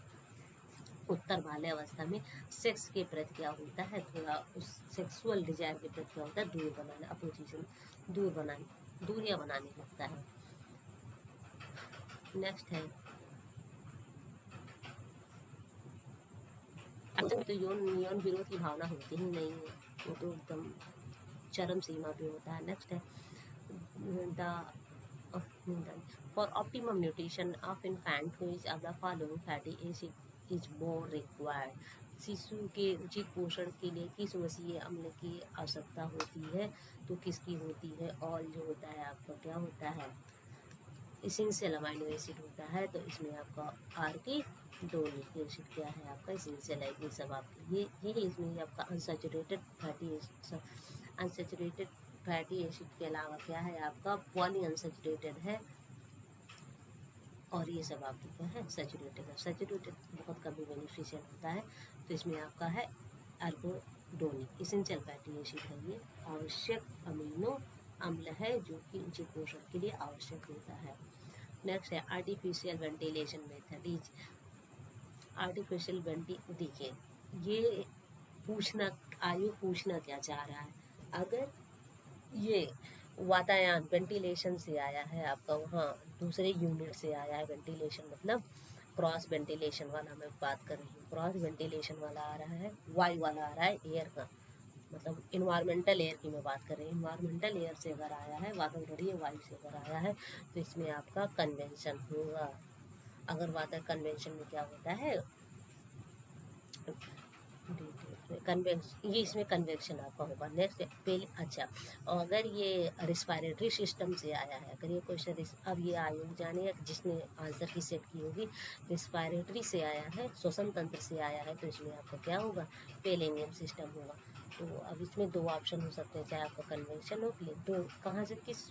उत्तर बाल्य अवस्था में सेक्स के प्रति क्या होता है, थोड़ा उस सेक्सुअल डिजायर के प्रति क्या होता है, दूर बनाने, अपोजिशन, दूरियां बनाने लगता है। नेक्स्ट है तो यौन विरोध की भावना होती ही नहीं है, वो तो एकदम चरम सीमा पे होता है। नेक्स्ट है the For optimum nutrition of infant, which of the following fatty acid is more required? शिशु के उचित पोषण के लिए किस वसीय अम्ल की आवश्यकता होती है? तो किसकी होती है? ऑल जो होता है आपका क्या होता है? इसेंशियल अमाइनो एसिड होता है, तो इसमें आपका आर्किडोनिक एसिड क्या है? आपका इसेंशियल है। ये सब आपके ये इसमें आपका unsaturated fatty acid, unsaturated fatty acid के अलावा क्या है आपका पॉली अनसैचुरेटेड है, और ये सब आपकी क्या है सैचुरेटेड है। सैचुरेटेड बहुत कभी बेनिफिशियल होता है, तो इसमें आपका है आर्किडोनिक इसेंशियल फैटी एसिड है। ये आवश्यक अमीनो अम्ल है जो कि उचित पोषण के लिए आवश्यक होता है। नेक्स्ट है artificial ventilation method is. Artificial देखिए ये पूछना आयु पूछना क्या चाह रहा है। अगर ये वातायन वेंटिलेशन से आया है आपका, वहाँ दूसरे यूनिट से आया है वेंटिलेशन, मतलब क्रॉस वेंटिलेशन वाला मैं बात कर रही हूँ। क्रॉस वेंटिलेशन वाला आ रहा है, वायु वाला आ रहा है एयर का, मतलब इन्वायरमेंटल एयर की मैं बात कर रही हूँ। इन्वायरमेंटल एयर से अगर आया है, वातावरणीय वायु से अगर आया है, तो इसमें आपका कन्वेंशन होगा। अगर वाता कन्वेंशन में क्या होता है कन्वेंशन, ये इसमें कन्वेक्शन आपका होगा। नेक्स्ट पहले अच्छा, अगर ये रिस्पायरेटरी सिस्टम से आया है, अगर ये क्वेश्चन अब ये आयोग जाने जिसने आंसर की सेट की होगी, रिस्पायरेटरी से आया है, श्वसन तंत्र से आया है, तो इसमें आपका क्या होगा पेलेनियम सिस्टम होगा। तो अब इसमें दो ऑप्शन हो सकते हैं, चाहे आपका कन्वेंशन हो प्ले, तो कहाँ से किस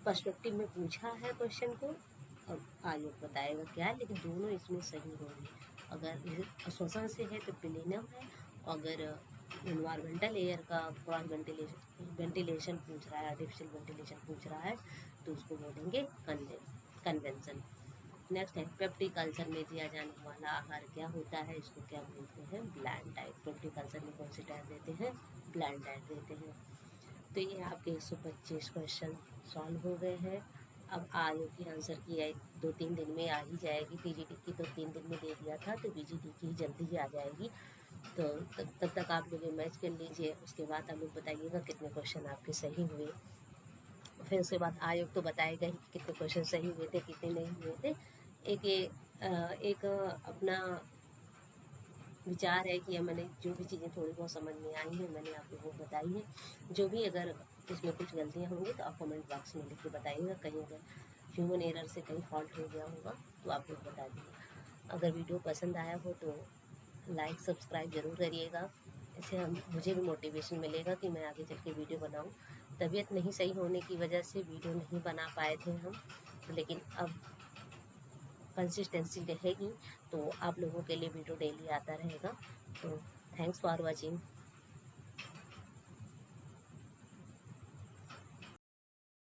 पर्सपेक्टिव में पूछा है क्वेश्चन को अब आयोग बताएगा क्या है, लेकिन दोनों इसमें सही होंगे। अगर श्वसन से है तो प्लेनियम है, अगर इन्वायरमेंटल एयर का क्रॉस वेंटिलेशन पूछ रहा है, आर्टिफिशियल वेंटिलेशन पूछ रहा है, तो उसको बोलेंगे कन्वेंशन। नेक्स्ट है पेप्टिक कल्चर में दिया जाने वाला आहार क्या होता है? इसको क्या बोलते हैं? Bland diet. पेप्टिक कल्चर में कौन सी डाइट देते हैं? ब्लैंड डाइट देते हैं। तो ये आपके 125 क्वेश्चन सॉल्व हो गए हैं। अब आयोग की आंसर की 2-3 दिन में आ ही जाएगी। पीजीटी की तो 3 दिन में दे दिया था, तो पीजीटी की जल्दी ही आ जाएगी। तो तब तक आप लोग मैच कर लीजिए, उसके बाद आप लोग बताइएगा कितने क्वेश्चन आपके सही हुए। फिर उसके बाद आयोग तो बताएगा ही कि कितने क्वेश्चन सही हुए थे, कितने नहीं हुए थे। एक अपना विचार है कि मैंने जो भी चीज़ें थोड़ी बहुत समझ में आई हैं मैंने आप लोगों को बताई है। जो भी अगर इसमें कुछ गलतियाँ होंगी तो आप कमेंट बॉक्स में लिख के बताइएगा। कहीं अगर ह्यूमन एरर से कहीं फॉल्ट हो गया होगा तो आप लोग बता दीजिए। अगर वीडियो पसंद आया हो तो लाइक सब्सक्राइब ज़रूर करिएगा। इससे मुझे भी मोटिवेशन मिलेगा कि मैं आगे चल के वीडियो बनाऊँ। तबीयत नहीं सही होने की वजह से वीडियो नहीं बना पाए थे हम, लेकिन अब कंसिस्टेंसी रहेगी तो आप लोगों के लिए वीडियो डेली आता रहेगा। तो थैंक्स फॉर वॉचिंग।